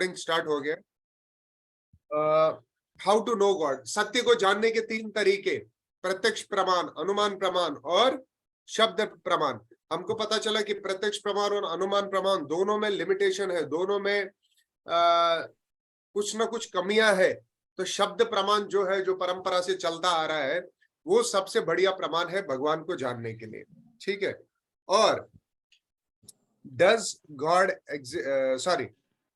Recording start हो गया। How to know God, सत्य को जानने के 3 तरीके, प्रत्यक्ष प्रमाण, अनुमान प्रमाण और शब्द प्रमाण। हमको पता चला कि प्रत्यक्ष प्रमाण और अनुमान प्रमाण दोनों में लिमिटेशन है, दोनों में कुछ ना कुछ कमियां है। तो शब्द प्रमाण जो है, जो परंपरा से चलता आ रहा है, वो सबसे बढ़िया प्रमाण है भगवान को जानने के लिए। ठीक है। और does God sorry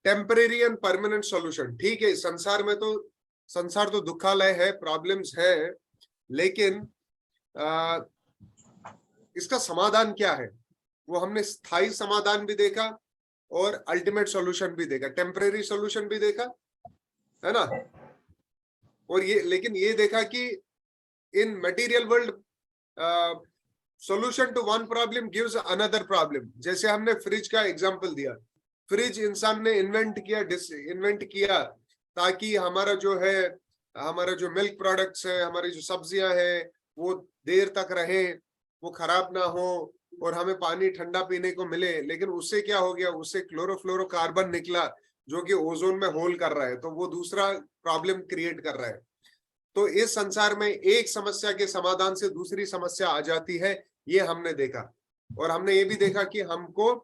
temporary and permanent solution. ठीक है, संसार तो दुखालय है, प्रॉब्लम्स है, लेकिन इसका समाधान क्या है वो हमने स्थायी समाधान भी देखा और अल्टीमेट सॉल्यूशन भी देखा, टेम्परेरी सॉल्यूशन भी देखा, है ना। और लेकिन ये देखा कि in material world solution to one problem gives another problem. जैसे हमने फ्रिज का एग्जांपल दिया, फ्रिज इंसान ने इन्वेंट किया ताकि हमारा जो मिल्क प्रोडक्ट्स है, हमारी जो सब्जियां हैं, वो देर तक रहे, वो खराब ना हो और हमें पानी ठंडा पीने को मिले। लेकिन उससे क्या हो गया, उससे क्लोरोफ्लोरोकार्बन निकला जो कि ओजोन में होल कर रहा है, तो वो दूसरा प्रॉब्लम क्रिएट कर रहा है। तो इस संसार में एक समस्या के समाधान से दूसरी समस्या आ जाती है, ये हमने देखा। और हमने ये भी देखा कि हमको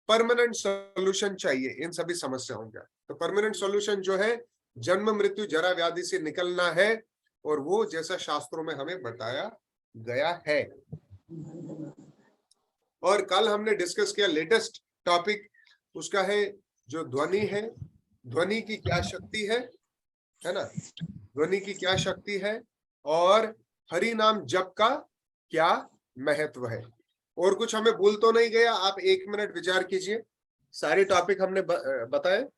परमानेंट सॉल्यूशन चाहिए इन सभी समस्याओं का। तो परमानेंट सॉल्यूशन जो है, जन्म मृत्यु जरा व्याधि से निकलना है, और वो जैसा शास्त्रों में हमें बताया गया है। और कल हमने डिस्कस किया लेटेस्ट टॉपिक, उसका है जो ध्वनि है, ध्वनि की क्या शक्ति है ना, ध्वनि की क्या शक्ति है और हरि नाम जप का क्या महत्व है। और कुछ हमें भूल तो नहीं गया? आप 1 मिनट विचार कीजिए, सारे टॉपिक हमने बताए।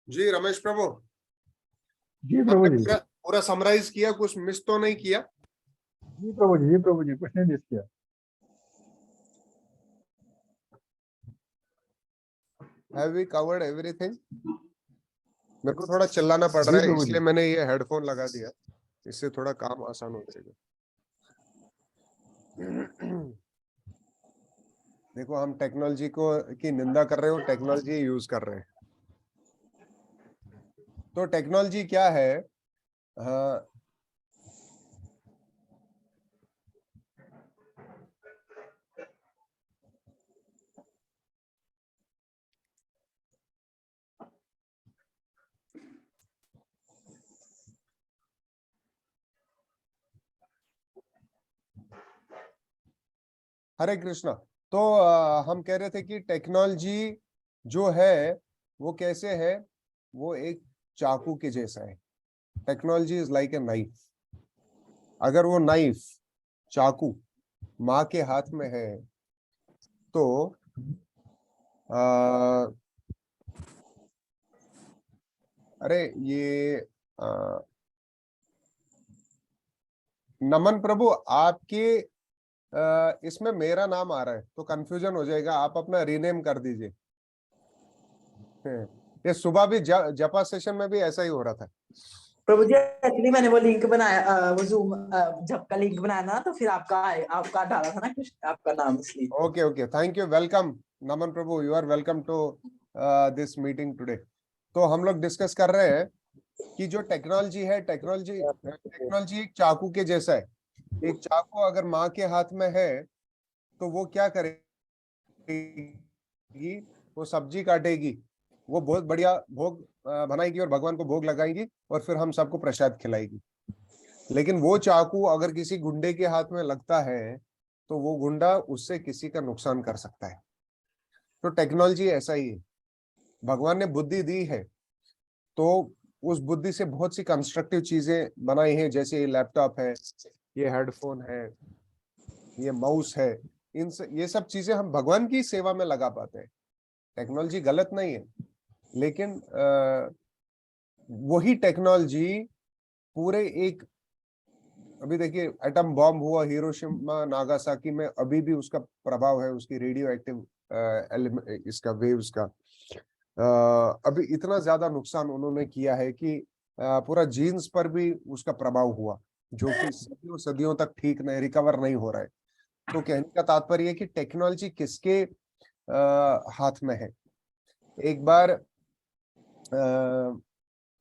जी रमेश प्रभु, जी प्रभु जी, पूरा समराइज किया, कुछ मिस तो नहीं किया? जी प्रभु जी, जी प्रभु जी, कुछ नहीं मिस किया। Have we covered everything? मेरे को थोड़ा चिल्लाना पड़ रहा है, इसलिए मैंने ये हेडफोन लगा दिया, इससे थोड़ा काम आसान हो जाएगा। देखो, हम टेक्नोलॉजी की निंदा कर रहे हो, टेक्नोलॉजी यूज कर रहे हैं। तो टेक्नोलॉजी क्या है? हरे कृष्णा। तो हम कह रहे थे कि टेक्नोलॉजी जो है वो कैसे है, वो एक चाकू के जैसा है। Technology is like a knife. अगर वो नाइफ, चाकू माँ के हाथ में है तो अरे ये नमन प्रभु, आपके इसमें मेरा नाम आ रहा है तो कंफ्यूजन हो जाएगा, आप अपना रीनेम कर दीजिए। ये सुबह भी जपा सेशन में भी ऐसा ही हो रहा था। प्रभु जी, एक्चुअली मैंने वो लिंक बनाया, वो जूम जब का लिंक बनाया ना, तो फिर आपका डाला था ना कुछ, आपका नाम, इसलिए। Okay okay, thank you, welcome Naman Prabhu, you are welcome to this meeting today. तो हम लोग डिस्कस कर रहे हैं कि जो टेक्नोलॉजी है, टेक्नोलॉजी एक चाकू के जैसा है। एक चाकू अगर माँ के हाथ में है तो वो क्या करेगी, वो सब्जी काटेगी, वो बहुत बढ़िया भोग बनाएगी और भगवान को भोग लगाएगी और फिर हम सबको प्रसाद खिलाएगी। लेकिन वो चाकू अगर किसी गुंडे के हाथ में लगता है तो वो गुंडा उससे किसी का नुकसान कर सकता है। तो टेक्नोलॉजी ऐसा ही है। भगवान ने बुद्धि दी है तो उस बुद्धि से बहुत सी कंस्ट्रक्टिव चीजें बनाई हैं, जैसे ये लैपटॉप है, ये हेडफोन है, ये माउस है। ये सब चीजें हम भगवान की सेवा में लगा पाते हैं। टेक्नोलॉजी गलत नहीं है, लेकिन वही टेक्नोलॉजी पूरे एक, अभी देखिए एटम बॉम्ब हुआ हिरोशिमा नागासाकी में, अभी भी उसका प्रभाव है, उसकी रेडियो एक्टिव इसका वेव्स का। अभी इतना ज्यादा नुकसान उन्होंने किया है कि पूरा जीन्स पर भी उसका प्रभाव हुआ, जो कि सदियों सदियों तक ठीक नहीं, रिकवर नहीं हो रहा है। तो कहने का तात्पर्य है कि टेक्नोलॉजी किसके हाथ में है। एक बार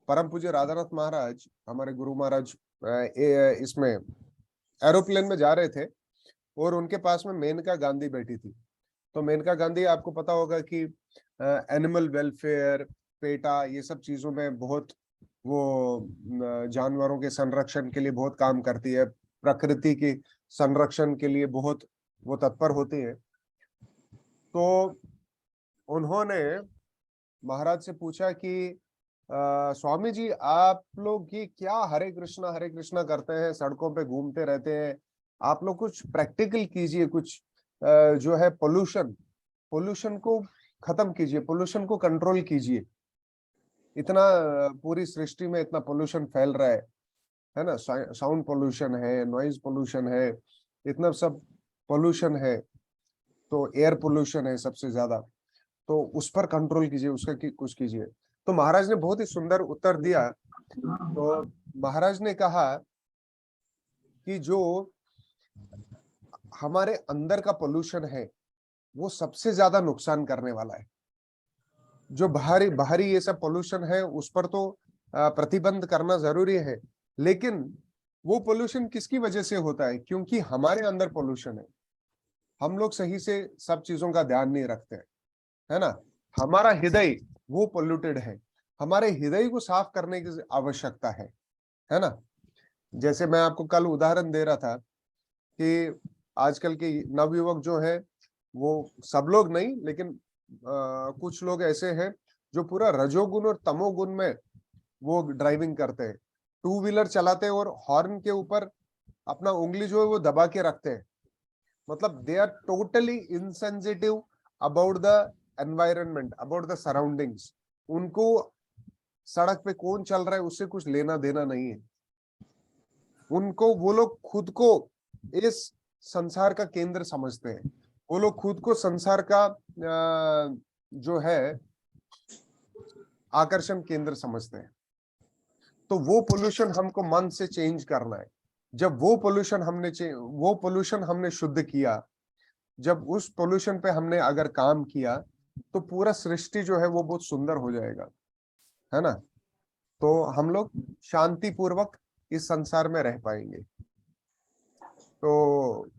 परम पूज्य राधानाथ महाराज, हमारे गुरु महाराज, इसमें एरोप्लेन में जा रहे थे और उनके पास में मेनका गांधी बैठी थी। तो मेनका गांधी, आपको पता होगा कि एनिमल वेलफेयर, पेटा, ये सब चीजों में बहुत वो जानवरों के संरक्षण के लिए बहुत काम करती है, प्रकृति की संरक्षण के लिए बहुत वो तत्पर होती है। तो उन्होंने महाराज से पूछा कि स्वामी जी, आप लोग ये क्या हरे कृष्णा करते हैं, सड़कों पे घूमते रहते हैं, आप लोग कुछ प्रैक्टिकल कीजिए, कुछ जो है पोल्यूशन को खत्म कीजिए, पोल्यूशन को कंट्रोल कीजिए। इतना पूरी सृष्टि में इतना पोल्यूशन फैल रहा है ना, साउंड पोल्यूशन है, नॉइज पोल्यूशन है, इतना सब पोल्यूशन है, तो एयर पोल्यूशन है सबसे ज्यादा, तो उस पर कंट्रोल कीजिए, उसका कुछ कीजिए। तो महाराज ने बहुत ही सुंदर उत्तर दिया। तो महाराज ने कहा कि जो हमारे अंदर का पोल्यूशन है वो सबसे ज्यादा नुकसान करने वाला है। जो बाहरी ये सब पोल्यूशन है उस पर तो प्रतिबंध करना जरूरी है, लेकिन वो पोल्यूशन किसकी वजह से होता है? क्योंकि हमारे अंदर पोल्यूशन है, हम लोग सही से सब चीजों का ध्यान नहीं रखते, है ना। हमारा हृदय वो पोल्यूटेड है, हमारे हृदय को साफ करने की आवश्यकता है ना। जैसे मैं आपको कल उदाहरण दे रहा था कि आजकल के नवयुवक जो है, वो सब लोग नहीं, लेकिन कुछ लोग ऐसे हैं जो पूरा रजोगुण और तमोगुण में वो ड्राइविंग करते हैं, टू व्हीलर चलाते हैं और हॉर्न के ऊपर अपना उंगली जो है वो दबा के रखते हैं। मतलब they are totally insensitive about the environment, about the surroundings. उनको सड़क पे कौन चल रहा है उससे कुछ लेना देना नहीं है। उनको, वो लोग खुद को इस संसार का केंद्र समझते हैं, वो लोग खुद को संसार का जो है आकर्षण केंद्र समझते हैं। तो वो पोल्यूशन हमको मन से चेंज करना है। जब वो पोल्यूशन हमने शुद्ध किया, जब उस पोल्यूशन पे हमने अगर काम किया, तो पूरा सृष्टि जो है वो बहुत सुंदर हो जाएगा, है ना। तो हम लोग शांति पूर्वक इस संसार में रह पाएंगे। तो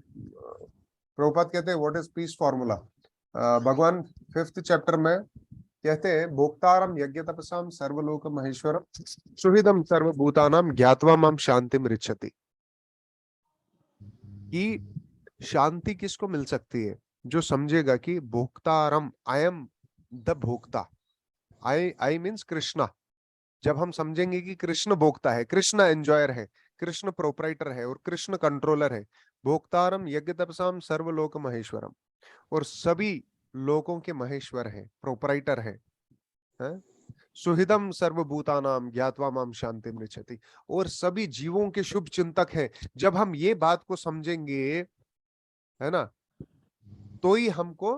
प्रभुपाद कहते हैं व्हाट इज पीस फॉर्मूला। भगवान 5th चैप्टर में कहते हैं, भोक्तारम यज्ञ तपसाम सर्वलोक महेश्वरम सुहृदम सर्वभूतानाम ज्ञात्वा माम शांतिम रिच्छति। कि शांति किसको मिल सकती है? जो समझेगा कि भोक्तारम, आई एम द भोक्ता, आई मीन्स कृष्णा। जब हम समझेंगे कि कृष्ण भोक्ता है, कृष्ण एंजॉयर है, कृष्ण प्रोपराइटर है और कृष्ण कंट्रोलर है। भोक्तारम यज्ञ तपसाम सर्वलोक महेश्वरम, और सभी लोकों के महेश्वर है, प्रोपराइटर है। सुहृदम सर्वभूतानाम ज्ञात्वा माम शांतिम रिच्छति, और सभी जीवों के शुभ चिंतक है। जब हम ये बात को समझेंगे, है ना, तो ही हमको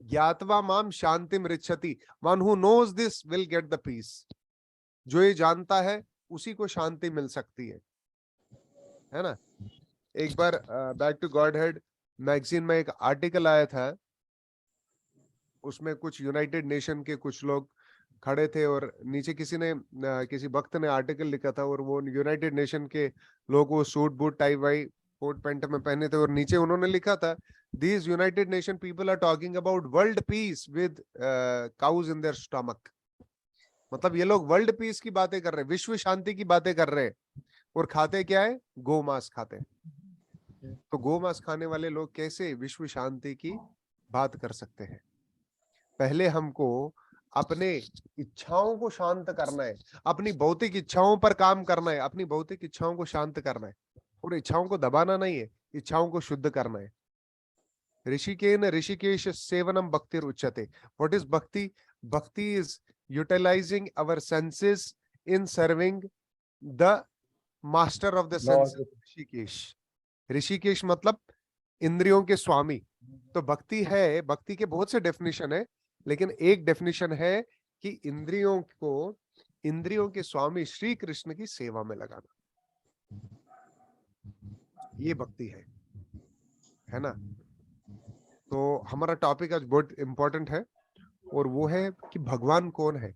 ज्ञात्वा माम शांतिम रिच्छति, one who knows this will get the peace. जो ये जानता है उसी को शांति मिल सकती है ना। एक बार बैक टू गॉड हेड मैगजीन में एक आर्टिकल आया था, उसमें कुछ यूनाइटेड नेशन के कुछ लोग खड़े थे और नीचे किसी भक्त ने आर्टिकल लिखा था, और वो यूनाइटेड नेशन के लोग वो सूट बूट टाई वाई कोट पैंट में पहने थे, और नीचे उन्होंने लिखा था, these United Nation people are talking about world peace with cows in their stomach. मतलब ये लोग वर्ल्ड पीस की बातें कर रहे हैं, विश्व शांति की बातें कर रहे हैं, और खाते क्या है? गो मांस खाते हैं। तो गो मांस खाने वाले लोग कैसे विश्व शांति की बात कर सकते हैं? पहले हमको अपने इच्छाओं को शांत करना है, अपनी भौतिक इच्छाओं पर काम करना है, अपनी भौतिक इच्छाओं को शांत करना है, और इच्छाओं को दबाना नहीं है, इच्छाओं को शुद्ध करना है। ऋषिकेश सेवनम भक्तिर उच्यते। What is bhakti? Bhakti is utilising our senses in serving the master of the senses, Hrishikesh. Hrishikesh मतलब इंद्रियों के स्वामी। तो भक्ति है, भक्ति के बहुत से डेफिनेशन है, लेकिन एक डेफिनेशन है कि इंद्रियों के स्वामी श्री कृष्ण की सेवा में लगाना, ये भक्ति है ना। तो हमारा टॉपिक आज बहुत इंपॉर्टेंट है, और वो है कि भगवान कौन है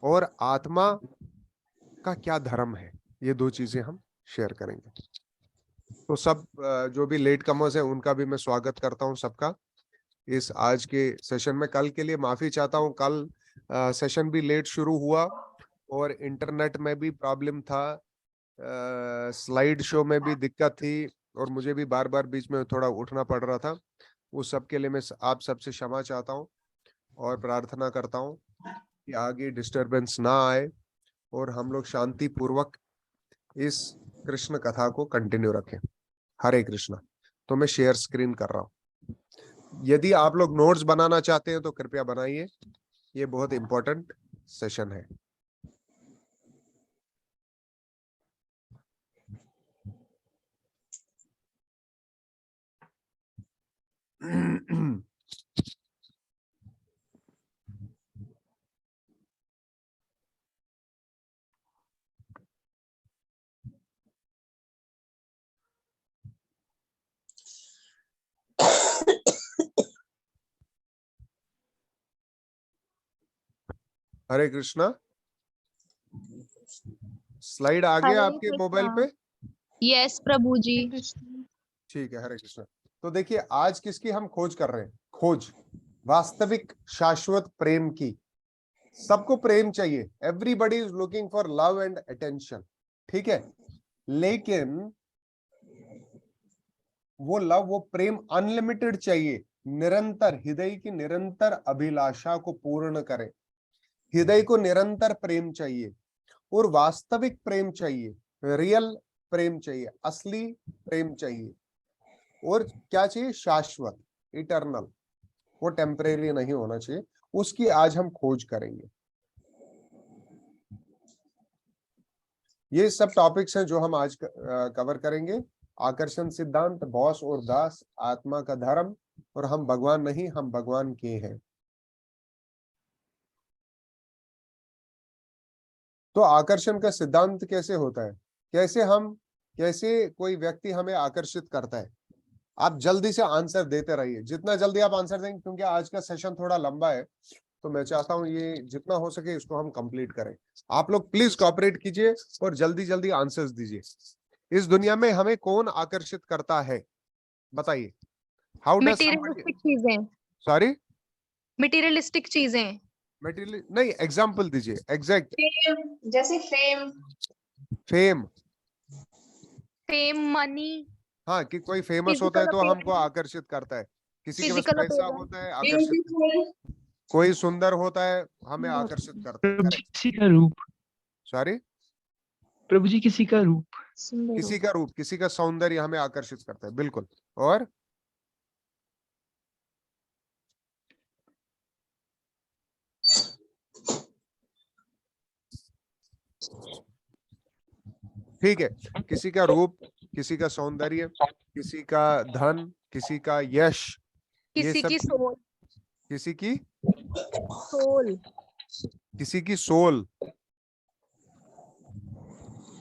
और आत्मा का क्या धर्म है। ये दो चीजें हम शेयर करेंगे। तो सब जो भी लेट कमर्स है उनका भी मैं स्वागत करता हूं सबका इस आज के सेशन में। कल के लिए माफी चाहता हूं, कल सेशन भी लेट शुरू हुआ और इंटरनेट में भी प्रॉब्लम था, स्लाइड शो में भी दिक्कत थी, और मुझे भी बार बार बीच में थोड़ा उठना पड़ रहा था। उस सब के लिए मैं आप सबसे क्षमा चाहता हूं और प्रार्थना करता हूं कि आगे डिस्टरबेंस ना आए और हम लोग शांति पूर्वक इस कृष्ण कथा को कंटिन्यू रखें। हरे कृष्णा। तो मैं शेयर स्क्रीन कर रहा हूं। यदि आप लोग नोट्स बनाना चाहते हैं तो कृपया बनाइए, ये बहुत इंपॉर्टेंट सेशन है। हरे कृष्णा। स्लाइड आ गया आपके मोबाइल पे? यस प्रभु जी। ठीक है, हरे कृष्णा। तो देखिए आज किसकी हम खोज कर रहे हैं? खोज वास्तविक शाश्वत प्रेम की। सबको प्रेम चाहिए, everybody is looking for love and attention, ठीक है। लेकिन वो लव, वो प्रेम अनलिमिटेड चाहिए, निरंतर, हृदय की निरंतर अभिलाषा को पूर्ण करे। हृदय को निरंतर प्रेम चाहिए और वास्तविक प्रेम चाहिए, रियल प्रेम चाहिए, असली प्रेम चाहिए। और क्या चाहिए? शाश्वत, इटर्नल, वो टेम्परेरी नहीं होना चाहिए। उसकी आज हम खोज करेंगे। ये सब टॉपिक्स हैं जो हम आज कवर करेंगे। आकर्षण सिद्धांत, बॉस और दास, आत्मा का धर्म, और हम भगवान नहीं, हम भगवान के हैं। तो आकर्षण का सिद्धांत कैसे होता है, कैसे कोई व्यक्ति हमें आकर्षित करता है। आप जल्दी से आंसर देते रहिए, जितना जल्दी आप आंसर देंगे, क्योंकि आज का सेशन थोड़ा लंबा है, तो मैं चाहता हूं ये जितना हो सके इसको हम कंप्लीट करें। आप लोग प्लीज कोऑपरेट कीजिए और जल्दी जल्दी आंसर्स दीजिए। इस दुनिया में हमें कौन आकर्षित करता है, बताइए? हाउ डज मटेरियलिस्टिक चीजें। सॉरी, मटेरियलिस्टिक चीजें। मटेरियल नहीं, एग्जांपल दीजिए एग्जैक्ट। जैसे फेम। Fame, fame, money. हाँ, कि कोई फेमस होता है तो हमको आकर्षित करता है, किसी के पास फिजिकल पैसा होता है आकर्षित, कोई सुंदर होता है हमें आकर्षित करता है। प्रभु जी किसी का रूप, सॉरी, प्रभु जी किसी का रूप, किसी का रूप, किसी का सौंदर्य हमें आकर्षित करता है, बिल्कुल। और ठीक है, किसी का रूप, किसी का सौंदर्य, किसी का धन, किसी का यश, ये किसी सब, की सोल। किसी की सोल। किसी की सोल,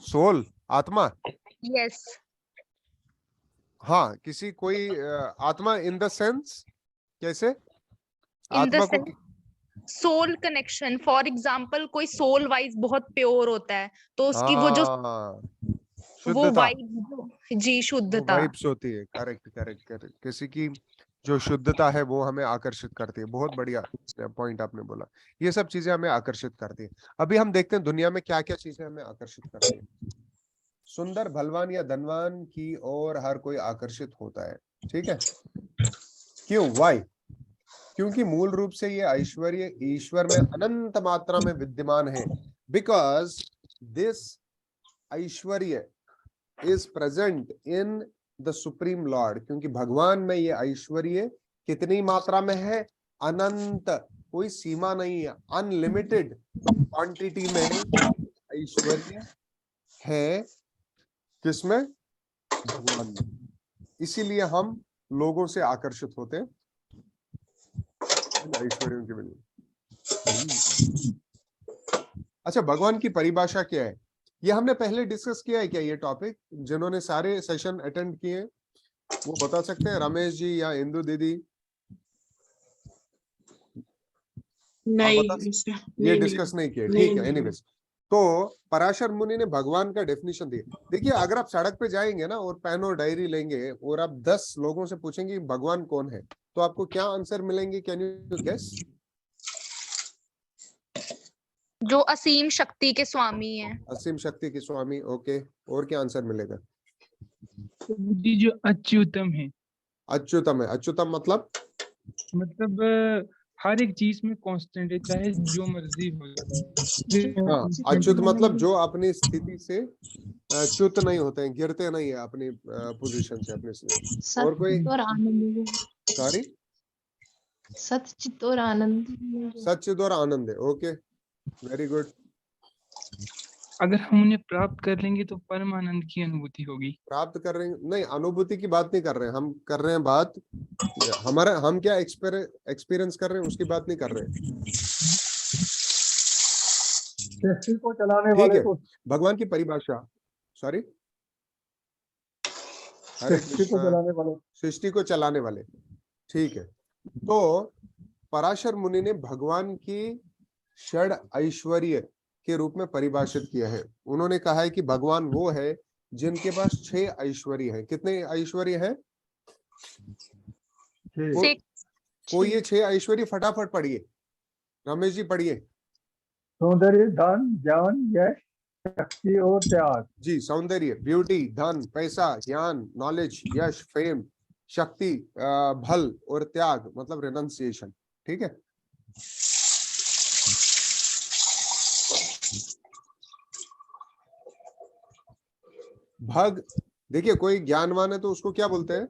सोल आत्मा, यस। हाँ, किसी कोई आत्मा इन द सेंस, कैसे इन द आत्मा को? Sense soul connection. For example कोई सोल वाइज बहुत प्योर होता है, तो उसकी वो जो वो शुद्धता, वाइब, जी वो शुद्धता। वाइब्स होती है। करेक्ट करेक्ट करेक्ट, किसी की जो शुद्धता है वो हमें आकर्षित करती है। बहुत बढ़िया पॉइंट आपने बोला, ये सब चीजें हमें आकर्षित करती है। अभी हम देखते हैं दुनिया में क्या क्या चीजें हमें आकर्षित करती है। सुंदर, बलवान या धनवान की ओर हर कोई आकर्षित होता है, ठीक है। क्यों? वाई? क्योंकि मूल रूप से ये ऐश्वर्य ईश्वर में अनंत मात्रा में विद्यमान है। Because this Aishwarya is present in the supreme Lord, क्योंकि भगवान में ये ऐश्वर्य कितनी मात्रा में है? अनंत, कोई सीमा नहीं है, अनलिमिटेड क्वांटिटी में ऐश्वर्य है। किसमें? भगवान में। इसीलिए हम लोगों से आकर्षित होते हैं ऐश्वर्यों की वजह। अच्छा, भगवान की परिभाषा क्या है? ये हमने पहले डिस्कस किया है क्या ये टॉपिक? जिन्होंने सारे सेशन अटेंड किए वो बता सकते हैं, रमेश जी या इंदु दीदी? नहीं बता ये नहीं डिस्कस नहीं किए, नहीं, ठीक है। नहीं। एनीवेज, तो पराशर मुनि ने भगवान का डेफिनेशन दिया। देखिए, अगर आप सड़क पे जाएंगे ना और पेन और डायरी लेंगे और आप 10 लोगों से पूछेंगे भगवान कौन है, तो आपको क्या आंसर मिलेंगे? Can you guess? जो असीम शक्ति के स्वामी है। असीम शक्ति के स्वामी, ओके। और क्या आंसर मिलेगा? प्रभु जी जो अच्युतम है, अच्युतम है। अच्युतम मतलब मतलब हर एक चीज में कांस्टेंट है, चाहे जो मर्जी हो जाए। हाँ, अच्युत मतलब जो अपनी स्थिति से च्युत नहीं होते हैं, गिरते नहीं है अपनी पोजीशन से, अपने से। और कोई? और आनंद, सॉरी, सचित और आनंद। सच्चिद और आनंद है, ओके, वेरी गुड। अगर हम उन्हें प्राप्त कर लेंगे तो परम आनंद की अनुभूति होगी। प्राप्त कर रहे हैं, नहीं, अनुभूति की बात नहीं कर रहे हैं हम, कर रहे हैं बात हमारा, हम क्या एक्सपीरियंस कर रहे हैं उसकी बात नहीं कर रहे हैं। सृष्टि को चलाने ठीक वाले है, को, भगवान की परिभाषा, सॉरी, हरे सृष्टि को कृष्णा, चलाने वाले, सृष्टि को चलाने वाले, ठीक है। तो पराशर मुनि ने भगवान की षड ऐश्वर्य के रूप में परिभाषित किया है। उन्होंने कहा है कि भगवान वो है जिनके पास 6 ऐश्वर्य है। कितने ऐश्वर्य है? कोई ये 6 ऐश्वर्य फटाफट पढ़िए, रमेश जी पढ़िए। सौंदर्य, धन, ज्ञान, यश, शक्ति और त्याग। जी, सौंदर्य, ब्यूटी, धन, पैसा, ज्ञान, नॉलेज, यश, फेम, शक्ति, बल और त्याग मतलब रेनंसिएशन, ठीक है। भग, देखिए, कोई ज्ञानवान है तो उसको क्या बोलते हैं?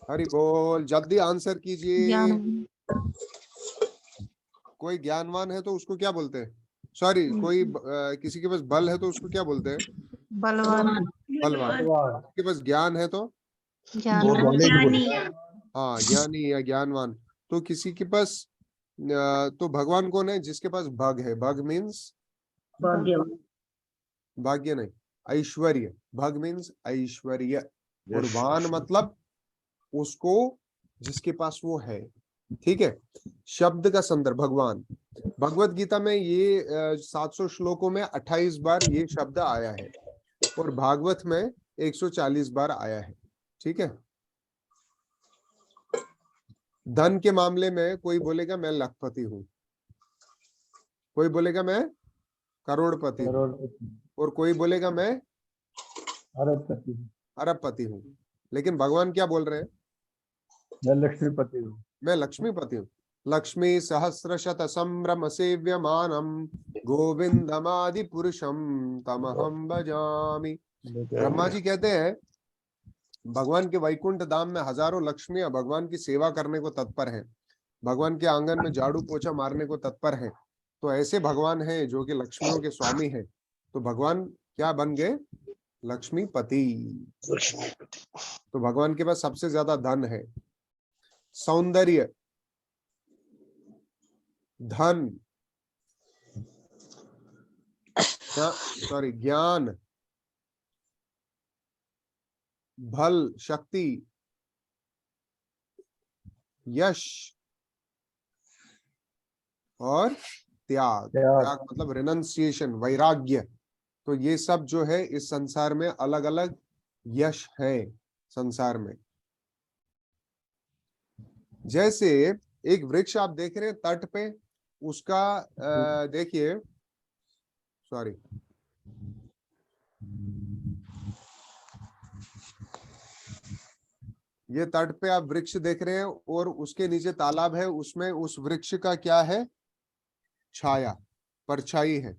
हरि बोल, जल्दी आंसर कीजिए। कोई ज्ञानवान है तो उसको क्या बोलते हैं? सॉरी, कोई किसी के पास बल है तो उसको क्या बोलते हैं? बलवान, बलवान। किसी के पास ज्ञान है तो? ज्ञानी, हाँ, ज्ञानी या ज्ञानवान। तो किसी के पास तो भगवान कौन है? जिसके पास भग है। भग मीन्स भाग्य नहीं, ऐश्वर्य। भग मीन्स ऐश्वर्य, और वान मतलब उसको जिसके पास वो है, ठीक है। शब्द का संदर्भ भगवान। भगवत गीता में ये 700 श्लोकों में 28 बार ये शब्द आया है और भागवत में 140 बार आया है, ठीक है। धन के मामले में कोई बोलेगा मैं लखपति हूं, कोई बोलेगा मैं करोड़पति हूं, और कोई बोलेगा मैं अरबपति हूं। लेकिन भगवान क्या बोल रहे हैं? मैं लक्ष्मीपति हूँ। मैं लक्ष्मीपति हूँ। लक्ष्मी सहस्रशत संभ्रम सेव्यमानम गोविंदमादि पुरुषम तमहम भजामि। ब्रह्मा जी कहते हैं भगवान के वैकुंठ धाम में हजारों लक्ष्मियां भगवान की सेवा करने को तत्पर हैं, भगवान के आंगन में झाड़ू पोछा मारने को तत्पर हैं। तो ऐसे भगवान हैं जो कि लक्ष्मियों के स्वामी हैं। तो भगवान क्या बन गए? लक्ष्मीपति। तो भगवान के पास सबसे ज्यादा धन है। सौंदर्य, धन, सॉरी, ज्ञान, बल, शक्ति, यश और त्याग। त्याग मतलब रेनंसिएशन, वैराग्य। तो ये सब जो है इस संसार में अलग अलग यश है संसार में। जैसे एक वृक्ष आप देख रहे हैं तट पे, उसका देखिए, सॉरी, ये तट पे आप वृक्ष देख रहे हैं और उसके नीचे तालाब है, उसमें उस वृक्ष का क्या है? छाया, परछाई है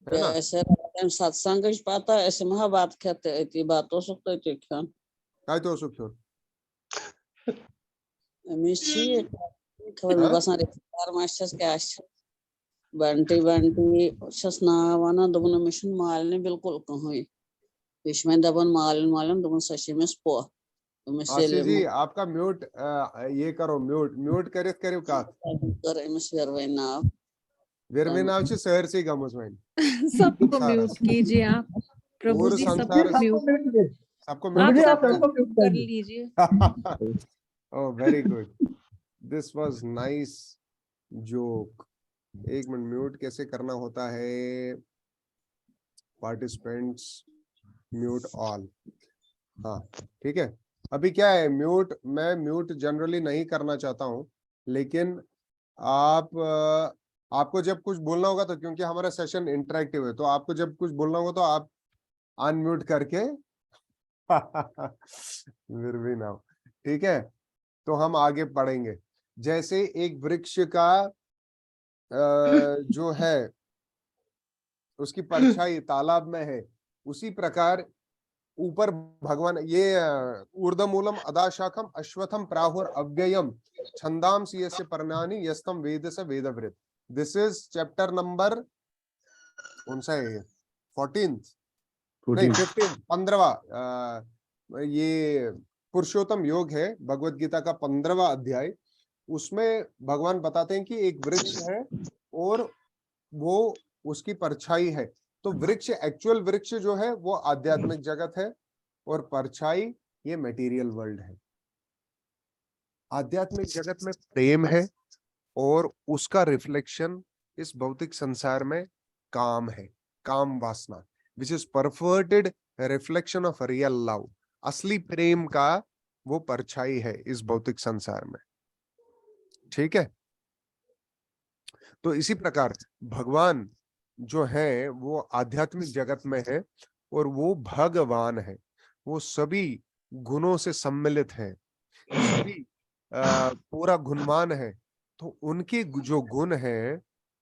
ना? ऐसे सत्संग पता ऐसे महाबात कहते इतनी बातों सकते थे क्या? काय तो सुख मिशी खबर में बस रिश्तेदार मास्टर्स क्या बंटी बंटी शस्नावाना दबन मिशन मालने बिल्कुल कहीं इसमें दबन मालन मालन दबन सशी में स्पो आशीष जी आपका म्यूट ये करो, म्यूट करो का कर नाव विरमिनावची सहरसी गमोजवाइन सबको म्यूट कीजिए आप, प्रभु पूरे जी संसार सबको म्यूट, सबको आप म्यूट आप सबको सबको म्यूट म्यूट कर कर लीजिए। Oh very good, this was nice joke. एक मिनट, म्यूट कैसे करना होता है? Participants mute all. हाँ ठीक है। अभी क्या है, म्यूट मैं म्यूट जनरली नहीं करना चाहता हूं, लेकिन आपको जब कुछ बोलना होगा तो, क्योंकि हमारा सेशन इंटरेक्टिव है, तो आपको जब कुछ बोलना होगा तो आप अनम्यूट करके फिर भी ना, ठीक है। तो हम आगे पढ़ेंगे। जैसे एक वृक्ष का जो है उसकी परछाई तालाब में है, उसी प्रकार ऊपर भगवान ये ऊर्ध्वमूलम अदाशाखम अश्वत्थम प्राहुर अव्ययम छंदांसि यस्य पर्णानि यस्तम वेद स वेदवृत। दिस इज चैप्टर नंबर कौन सा है? 14th नहीं 15th 15वां ये पुरुषोत्तम योग है, भगवत गीता का 15वां अध्याय। उसमें भगवान बताते हैं कि एक वृक्ष है और वो उसकी परछाई है। तो वृक्ष, एक्चुअल वृक्ष जो है वो आध्यात्मिक जगत है, और परछाई ये मटेरियल वर्ल्ड है। आध्यात्मिक जगत में प्रेम है और उसका रिफ्लेक्शन इस भौतिक संसार में काम है, काम वासना, which is perverted reflection of real love. असली प्रेम का वो परछाई है इस भौतिक संसार में, ठीक है। तो इसी प्रकार भगवान जो है वो आध्यात्मिक जगत में है और वो भगवान है, वो सभी गुणों से सम्मिलित है, सभी पूरा गुणवान है। तो उनके जो गुण है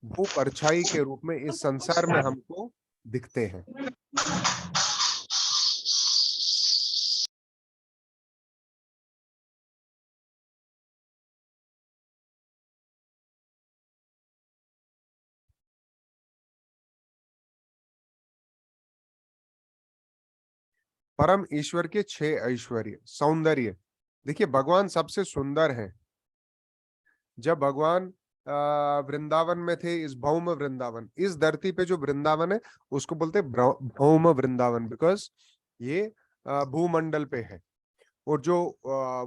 वो परछाई के रूप में इस संसार में हमको दिखते हैं। परम ईश्वर के 6 ऐश्वर्य, सौंदर्य। देखिए भगवान सबसे सुंदर है। जब भगवान वृंदावन में थे, इस भौम वृंदावन, इस धरती पे जो वृंदावन है उसको बोलते हैं भौम वृंदावन, बिकॉज ये भूमंडल पे है। और जो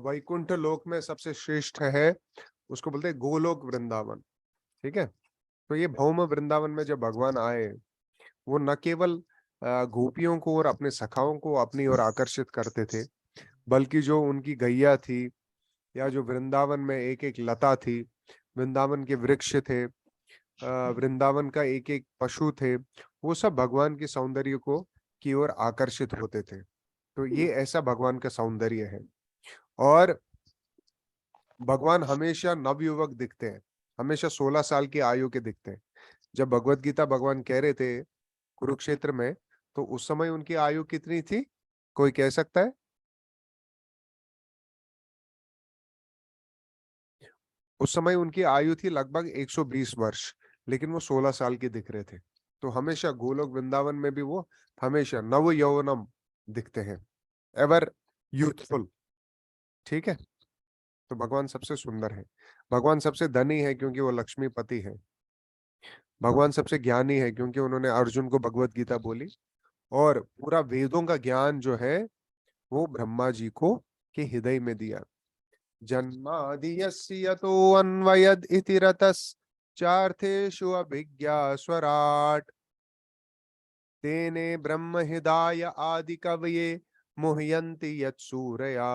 वैकुंठ लोक में सबसे श्रेष्ठ है उसको बोलते हैं गोलोक वृंदावन, ठीक है। तो ये भौम वृंदावन में जब भगवान आए, वो न केवल गोपियों को और अपने सखाओं को अपनी ओर आकर्षित करते थे, बल्कि जो उनकी गैया थी या जो वृंदावन में एक एक लता थी, वृंदावन के वृक्ष थे, वृंदावन का एक एक पशु थे, वो सब भगवान के सौंदर्य को की ओर आकर्षित होते थे। तो ये ऐसा भगवान का सौंदर्य है। और भगवान हमेशा नवयुवक दिखते हैं, हमेशा 16 साल की आयु के दिखते हैं। जब भगवत गीता भगवान कह रहे थे कुरुक्षेत्र में, तो उस समय उनकी आयु कितनी थी? कोई कह सकता है? उस समय उनकी आयु थी लगभग 120 वर्ष, लेकिन वो 16 साल के दिख रहे थे। तो हमेशा गोलोक वृंदावन में भी वो हमेशा नव यौवनम दिखते हैं, एवर यूथफुल, ठीक है। तो भगवान सबसे सुंदर है। भगवान सबसे धनी है क्योंकि वो लक्ष्मीपति है। भगवान सबसे ज्ञानी है क्योंकि उन्होंने अर्जुन को भगवत गीता बोली। और पूरा वेदों का ज्ञान जो है वो ब्रह्मा जी को के हृदय में दिया। जन्मादि यतो अन्वयद इति रतस चार्थेषु अभिज्ञा स्वराट तेने ब्रह्म हृदय आदि कवये मुह्यन्ति यत्सूरया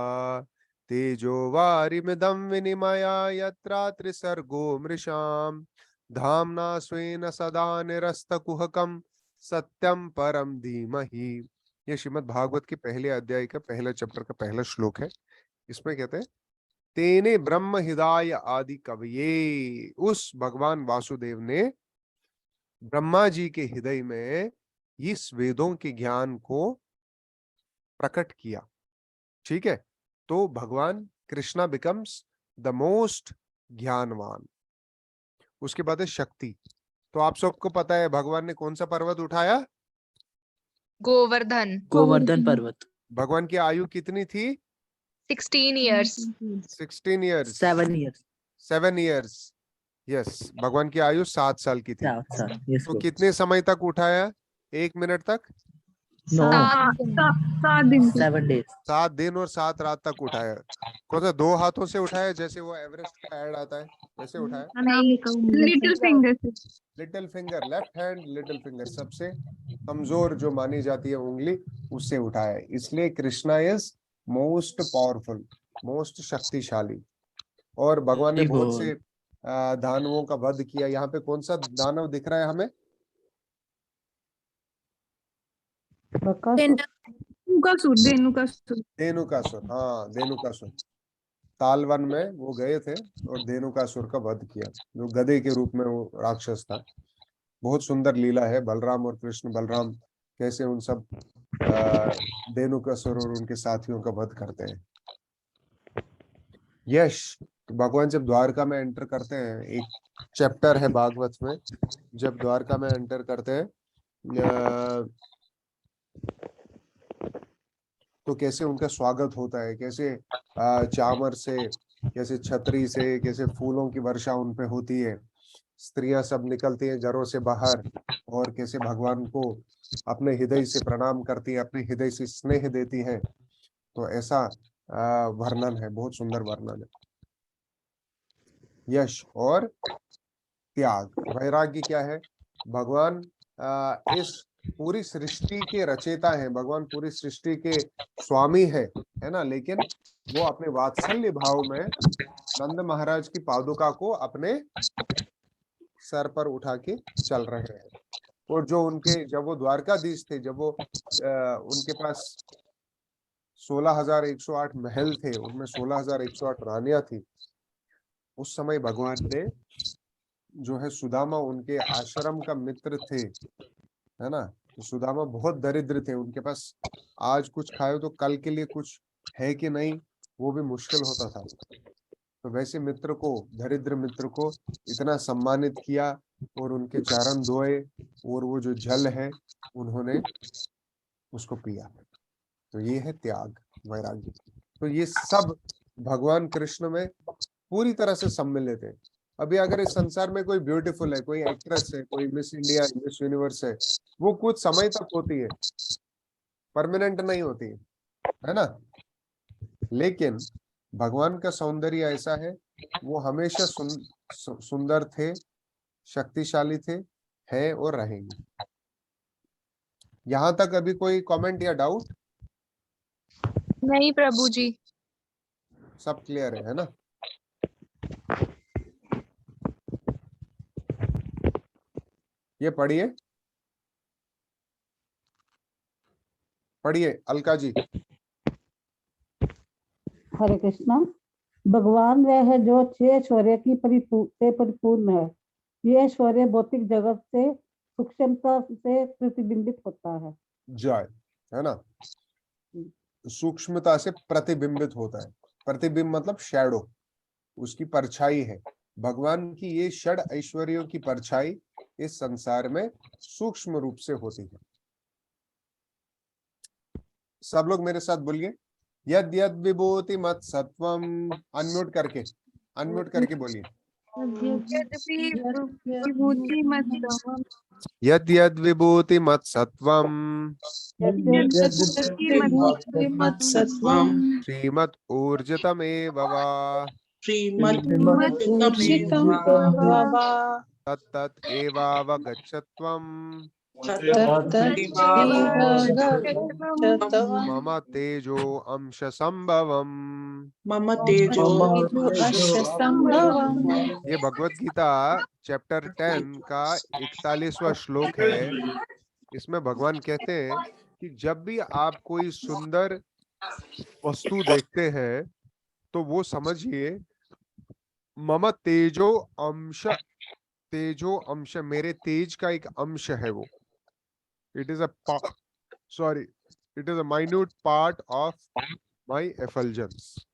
तेजो वारिमिदं विनिमया यत्रा त्रिसर्गो मृषाम धाम्ना स्वेन सदा निरस्तकुहकं सत्यम परम धीमहि। ये श्रीमद् भागवत के पहले अध्याय का पहला चैप्टर का पहला श्लोक है। इसमें कहते हैं तेने ब्रह्म हृदय आदि कवये, उस भगवान वासुदेव ने ब्रह्मा जी के हृदय में इस वेदों के ज्ञान को प्रकट किया, ठीक है। तो भगवान कृष्णा बिकम्स द मोस्ट ज्ञानवान। उसके बाद है शक्ति। तो आप सबको पता है भगवान ने कौन सा पर्वत उठाया? गोवर्धन। गोवर्धन पर्वत। भगवान की आयु कितनी थी? 16 years. 16 years. 7 years. 7 years. Yes, भगवान की आयु 7 साल की थी। Sir, yes, तो Guru. कितने समय तक उठाया? 1 मिनट तक? No, 7 दिन 7 days. 7 दिन और 7 रात तक उठाया। कौन सा 2 हाथों से उठाया, जैसे वो एवरेस्ट का ऐड आता है वैसे उठाया? लिटिल फिंगर से little finger, left hand little finger, सबसे कमजोर जो मानी जाती है उंगली, उससे उठाया। इसलिए Krishna is most powerful, most शक्तिशाली। और भगवान ने जी बहुत बोल। से दानवों का वध किया। यहाँ पे कौन सा दानव दिख रहा है हमें? धेनुकासुर धेनुकासुर धेनुकासुर। हाँ, धेनुकासुर। तालवन में वो गए थे और धेनुकासुर का वध किया, जो गधे के रूप में वो राक्षस था। बहुत सुंदर लीला है, बलराम और कृष्ण, बलराम कैसे उन सब धेनुकासुर और उनके साथियों का वध करते हैं। यश, भगवान जब द्वारका में एंटर करते हैं, एक चैप्टर है भागवत में, जब द्वारका में एंटर करते हैं तो कैसे उनका स्वागत होता है, कैसे चामर से, कैसे छतरी से, कैसे फूलों की वर्षा उन पे होती है, स्त्रियां सब निकलती हैं घरों से बाहर और कैसे भगवान को अपने हृदय से प्रणाम करती है, अपने हृदय से स्नेह देती है। तो ऐसा वर्णन है, बहुत सुंदर वर्णन है। यश और त्याग, वैराग्य क्या है? भगवान इस पूरी सृष्टि के रचयिता हैं, भगवान पूरी सृष्टि के स्वामी है ना, लेकिन वो अपने वात्सल्य भाव में नंद महाराज की पादुका को अपने सर पर उठा के चल रहे हैं। और जो उनके, जब वो द्वारकाधीश थे, जब वो उनके पास 16,108 महल थे, उनमें 16,108 रानियां थी, उस समय भगवान ने जो है, सुदामा उनके आश्रम का मित्र थे, है ना, तो सुदामा बहुत दरिद्र थे, उनके पास आज कुछ खाए तो कल के लिए कुछ है कि नहीं, वो भी मुश्किल होता था। तो वैसे मित्र को, दरिद्र मित्र को इतना सम्मानित किया और उनके चरण धोए और वो जो जल है उन्होंने उसको पिया। तो ये है त्याग, वैराग्य। तो ये सब भगवान कृष्ण में पूरी तरह से सम्मिलित है। अभी अगर इस संसार में कोई ब्यूटीफुल है, कोई एक्ट्रेस है, कोई मिस इंडिया, मिस यूनिवर्स है, वो कुछ समय तक होती है, परमानेंट नहीं होती है ना। लेकिन भगवान का सौंदर्य ऐसा है, वो हमेशा सुंदर थे, शक्तिशाली थे, है और रहेंगे। यहां तक अभी कोई कमेंट या डाउट? नहीं प्रभु जी। सब क्लियर है ना? ये पढ़िए, पढ़िए अलका जी। हरे कृष्णा। भगवान वह है जो 6 ऐश्वर्य की परिपूर्ण है। ये ऐश्वर्य भौतिक जगत से सूक्ष्मता से प्रतिबिंबित होता है। जय, है ना, सूक्ष्मता से प्रतिबिंबित होता है। प्रतिबिंब मतलब शैडो, उसकी परछाई है। भगवान की ये षड ऐश्वर्यों की परछाई इस संसार में सूक्ष्म रूप से होती है। सब लोग मेरे साथ बोलिए, यद यद विभूति मत सत्वम। अनम्यूट करके बोलिए। विभूति यद यद विभूति मत सत्वम श्रीमत् ऊर्जितमेव वा तत्तत् एवावगच्छत्वम् मम तेजो अंश संभवम्। ये भगवत गीता चैप्टर 10 का 41वां श्लोक है। इसमें भगवान कहते हैं कि जब भी आप कोई सुंदर वस्तु देखते हैं तो वो समझिए मम तेजो अंश, तेजो अंश, मेरे तेज का एक अंश है वो। It is a minute part of my effulgence.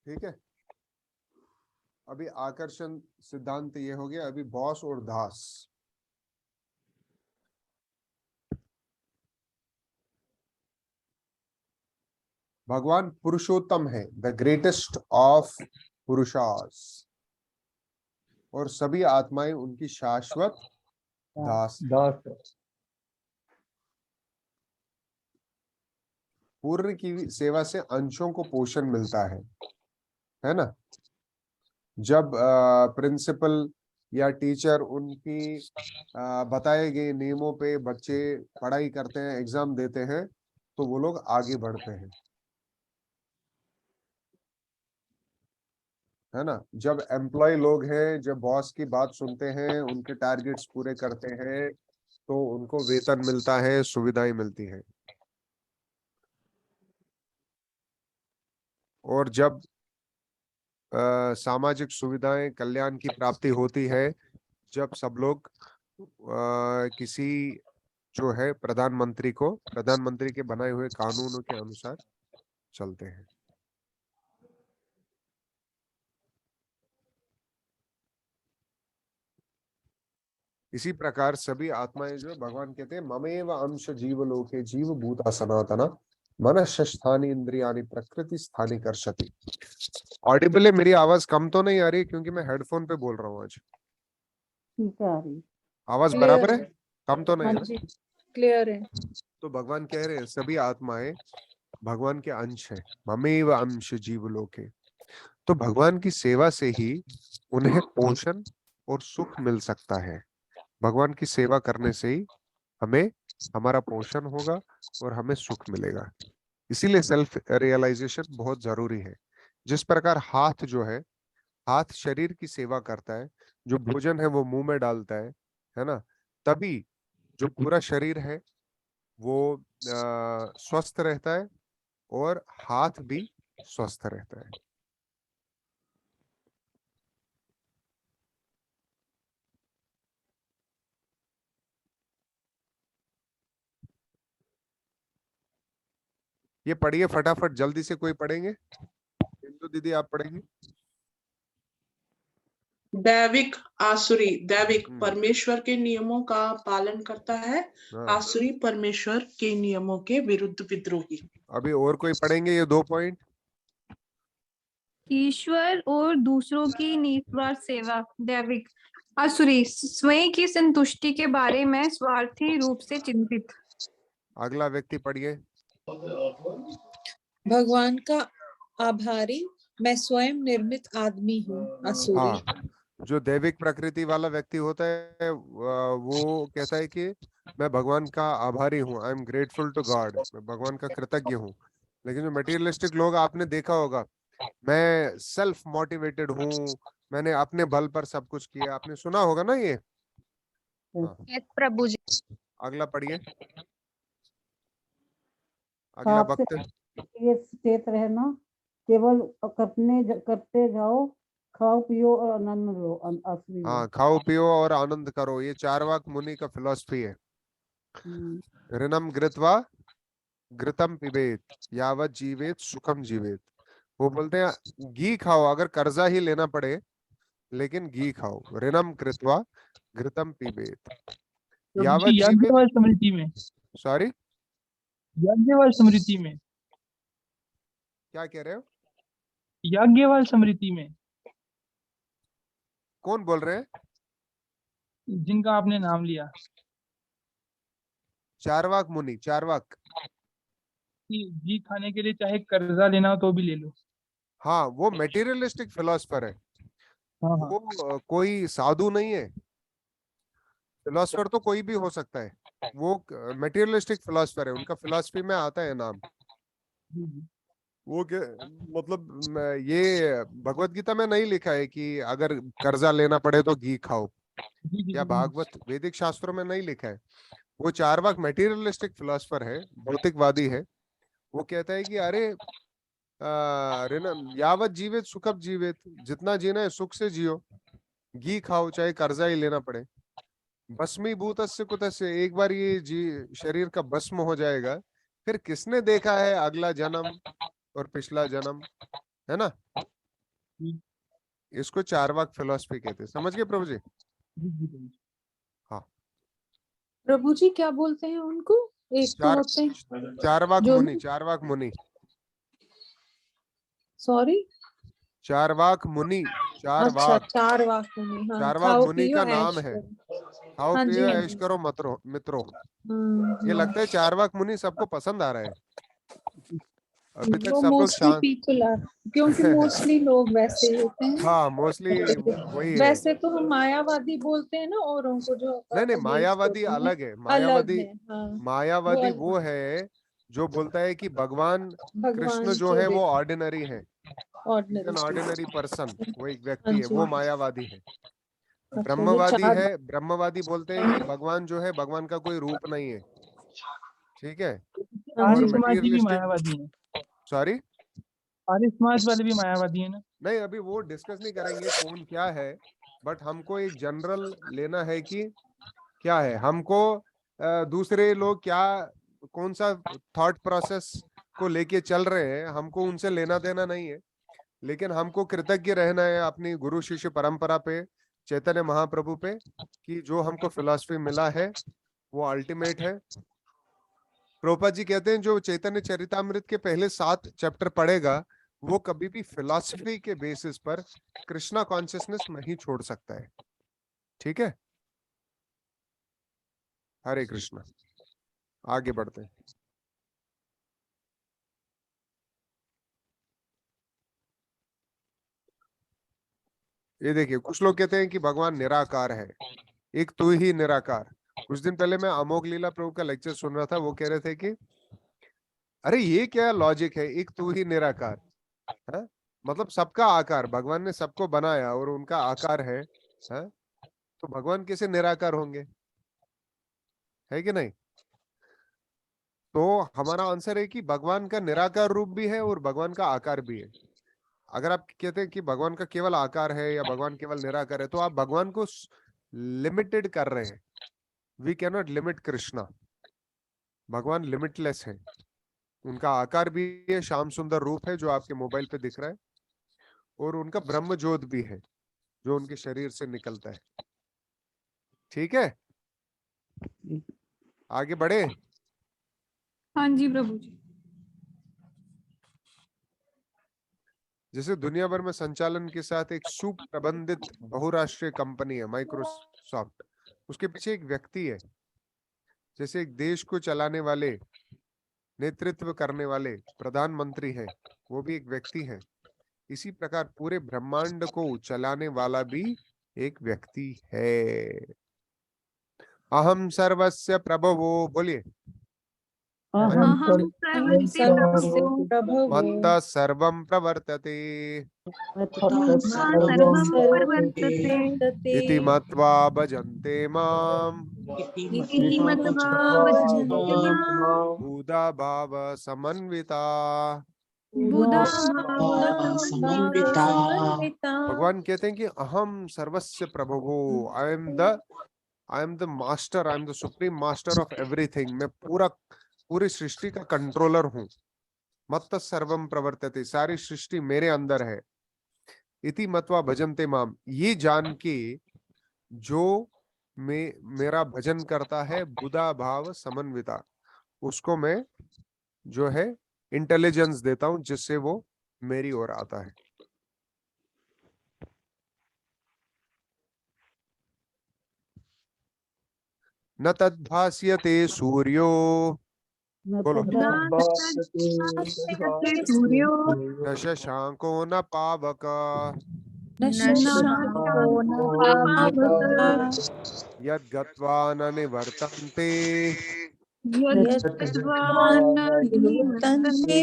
ठीक है, अभी आकर्षण सिद्धांत ये हो गया। अभी बॉस और दास। भगवान पुरुषोत्तम है, द ग्रेटेस्ट ऑफ पुरुषास, और सभी आत्माएं उनकी शाश्वत दास। दास। पूर्ण की सेवा से अंशों को पोषण मिलता है ना। जब प्रिंसिपल या टीचर उनकी बताए गए नियमों पे बच्चे पढ़ाई करते हैं, एग्जाम देते हैं, तो वो लोग आगे बढ़ते हैं, है ना। जब एम्प्लॉय लोग हैं, जब बॉस की बात सुनते हैं, उनके टारगेट्स पूरे करते हैं, तो उनको वेतन मिलता है, सुविधाएं मिलती हैं। और जब सामाजिक सुविधाएं, कल्याण की प्राप्ति होती है, जब सब लोग किसी जो है प्रधानमंत्री के बनाए हुए कानूनों के अनुसार चलते हैं। इसी प्रकार सभी आत्माएं जो भगवान कहते हैं ममेव अंश जीवलोके जीव भूता सनातना मनश्स्थानी इंद्रियानि प्रकृति स्थानी कर्षति। ऑडिबल है? मेरी आवाज कम तो नहीं आ रही क्योंकि मैं हेडफोन पे बोल रहा हूँ आज। ठीक है आ रही। आवाज क्लियर बराबर है। है? कम तो नहीं हाँ है ना? जी क्लियर है। तो भगवान कह रहे हैं सभी आत्माएं भगवान के अंश है, ममेव अंश जीवलोके। तो भगवान की सेवा से ही उन्हें पोषण और सुख मिल सकता है। भगवान की सेवा करने से ही हमें हमारा पोषण होगा और हमें सुख मिलेगा। इसीलिए सेल्फ रियलाइजेशन बहुत जरूरी है। जिस प्रकार हाथ जो है, हाथ शरीर की सेवा करता है, जो भोजन है वो मुंह में डालता है ना, तभी जो पूरा शरीर है वो स्वस्थ रहता है और हाथ भी स्वस्थ रहता है। ये पढ़िए फटाफट, जल्दी से। कोई पढ़ेंगे? इंदु दीदी आप पढ़ेंगे? दैविक आसुरी। दैविक हम्म। परमेश्वर के नियमों का पालन करता है, हाँ। आसुरी परमेश्वर के नियमों के विरुद्ध विद्रोही। अभी और कोई पढ़ेंगे ये 2 पॉइंट? ईश्वर और दूसरों की निस्वार्थ सेवा। दैविक आसुरी स्वयं की संतुष्टि के बारे में स्वार्थी रूप से चिंतित। अगला व्यक्ति पढ़िए। भगवान का आभारी, मैं स्वयं निर्मित आदमी हूँ। आसुरी। हाँ, जो दैविक प्रकृति वाला व्यक्ति होता है वो कहता है कि मैं भगवान का आभारी हूँ, I am grateful to God, मैं भगवान का कृतज्ञ हूँ। लेकिन जो मटेरियलिस्टिक लोग, आपने देखा होगा, मैं सेल्फ मोटिवेटेड हूँ, मैंने अपने बल पर सब कुछ किया। आपने सुना होगा ना ये। हाँ। यस प्रभु जी। अगला पढ़िए। अगला आपसे वक्त। ये सचेत रहना, केवल करते जाओ, खाओ पियो और आनंद लो। असली हाँ, खाओ पियो और आनंद करो, ये चारवाक मुनि का फिलॉसफी है। ऋणम घृत्वा घृतम पिबेत यावत जीवेत सुखम जीवेत। वो बोलते हैं घी खाओ, अगर कर्जा ही लेना पड़े लेकिन घी खाओ। ऋणम कृत्वा घृतम पिबेत यावत जीवेत। याज्ञवल्क्य स्मृति में, सॉरी, याज्ञवल्क्य स्मृति में, क्या कह रहे हो? याज्ञवल्क्य स्मृति में कौन बोल रहे हैं? जिनका आपने नाम लिया। चारवाक मुनि, चारवाक। घी खाने के लिए चाहे कर्जा लेना हो तो भी ले लो। हाँ, वो मेटीरियलिस्टिक फिलोसफर है। हाँ हाँ। वो कोई साधु नहीं है। फिलोसफर तो कोई भी हो सकता है, वो मेटीरियलिस्टिक फिलोसफर है। उनका फिलोसफी में आता है नाम। वो मतलब ये भगवत गीता में नहीं लिखा है कि अगर कर्जा लेना पड़े तो घी खाओ, या भागवत वैदिक शास्त्रों में नहीं लिखा है। वो चारवाक मेटीरियलिस्टिक फिलोसफर है, भौतिकवादी है। वो कहता है कि अरे यावत जीवित सुखम जीवित, जितना जीना है सुख से जियो, घी खाओ चाहे कर्जा ही लेना पड़े। भस्मीभूतस्य कुतस्य, एक बार ये शरीर का भस्म हो जाएगा, फिर किसने देखा है अगला जन्म और पिछला जन्म, है ना। इसको चारवाक फिलॉसफी कहते हैं। समझ गए प्रभु जी? हाँ। प्रभु जी क्या बोलते हैं उनको? एक तो होते हैं चारवाक जो मुनि, चारवाक मुनि। सॉरी, चारवाक मुनि, अच्छा, चारवाक, चारवाक मुनि, हाँ, चारवाक खाओ मुनि पियो का ऐश नाम है। करो। खाओ हाँ जी, पियो हाँ ऐश जी। करो मित्रों। ये हम्म। लगता है चारवाक मुनि सबको पसंद आ रहा है। अभी तक वो सब लोग मोस्टली शांत। पीपल आर, क्योंकि मोस्टली लोग वैसे ही होते हैं। हाँ, मोस्टली वही है। वैसे तो हम मायावादी बोलते हैं ना औरों को जो नहीं नहीं, against मायावादी होते हैं, अलग है। अलग मायावादी, है, हाँ। मायावादी वो वो है जो बोलता है कि भगवान कृष्ण भगवान जो के है वो बेटे, ऑर्डिनरी है, एन ऑर्डिनरी। ऑर्डिनरी पर्सन, वो एक हाँ व्यक्ति है, जी। वो मायावादी है। अच्छा, ये ब्रह्मवादी चार। है, ब्रह्मवादी बोलते हैं कि भगवान जो है, भगवान का कोई रूप नहीं है। ठीक है। हाँ और आर्य जी। समाजी भी मटेरियलिस्टिक, मायावादी है। सॉरी, आर्य समाज वाले भी मायावादी है ना। नहीं अभी वो डिस्कस नहीं करेंगे कौन क्या है, बट हमको एक जनरल लेना है कि क्या है। हमको दूसरे लोग क्या, कौन सा थॉट प्रोसेस को लेके चल रहे हैं, हमको उनसे लेना देना नहीं है। लेकिन हमको कृतज्ञ रहना है अपनी गुरु शिष्य परंपरा पे, चैतन्य महाप्रभु पे, कि जो हमको फिलॉसफी मिला है वो अल्टीमेट है। प्रभुपाद जी कहते हैं जो चैतन्य चरितामृत के पहले 7 चैप्टर पढ़ेगा वो कभी भी फिलॉसफी के बेसिस पर कृष्णा कॉन्शियसनेस नहीं छोड़ सकता है। ठीक है, हरे कृष्णा। आगे बढ़ते हैं। ये देखिए, कुछ लोग कहते हैं कि भगवान निराकार है, एक तू ही निराकार। कुछ दिन पहले मैं अमोघ लीला प्रभु का लेक्चर सुन रहा था, वो कह रहे थे कि अरे ये क्या लॉजिक है, एक तू ही निराकार है, मतलब सबका आकार, भगवान ने सबको बनाया और उनका आकार है, तो भगवान कैसे निराकार होंगे, है कि नहीं। तो हमारा आंसर है कि भगवान का निराकार रूप भी है और भगवान का आकार भी है। अगर आप कहते हैं कि भगवान का केवल आकार है या भगवान केवल निराकार है, तो आप भगवान को लिमिटेड कर रहे हैं। We can not limit Krishna. भगवान लिमिटलेस है, उनका आकार भी है, श्याम सुंदर रूप है जो आपके मोबाइल पे दिख रहा है, और उनका ब्रह्म ज्योत भी है जो उनके शरीर से निकलता है। ठीक है, आगे बढ़े। हाँ जी प्रभु जी। जैसे दुनिया भर में संचालन के साथ एक सुप्रबंधित बहुराष्ट्रीय कंपनी है माइक्रोसॉफ्ट, उसके पीछे एक व्यक्ति है। जैसे एक देश को चलाने वाले, नेतृत्व करने वाले प्रधानमंत्री है, वो भी एक व्यक्ति है। इसी प्रकार पूरे ब्रह्मांड को चलाने वाला भी एक व्यक्ति है। अहम सर्वस्य प्रभवो, बोलिए। अहम अहम सर्वस्य सर्वस्य प्रभुः प्रभवो मत्तः सर्वं प्रवर्तते मत्वा सर्वं प्रवर्तते इति मत्वा भजन्ते माम् इति मत्वा भजन्ते मां बुधा भाव समन्विता। बुधा समन्विता। भगवान कहते हैं कि अहम सर्वस्य प्रभुः, आई am the master, I am the supreme master of everything. मैं पूरी सृष्टि का कंट्रोलर हूँ। मत्त सर्वम प्रवर्तते, सारी सृष्टि मेरे अंदर है। इति मत्वा भजन्ते माम, ये जान के जो मेरा भजन करता है, बुधा भाव समन्विता, उसको मैं जो है इंटेलिजेंस देता हूं जिससे वो मेरी ओर आता है। न तद्भास्यते सूर्यो, बोलो, नास्ते सूर्यो न शशांको न पावक न शशांको न पावक यद्गत्वा न निवर्तन्ते यद्गत्वा न निवर्तन्ते निवर्तन्ते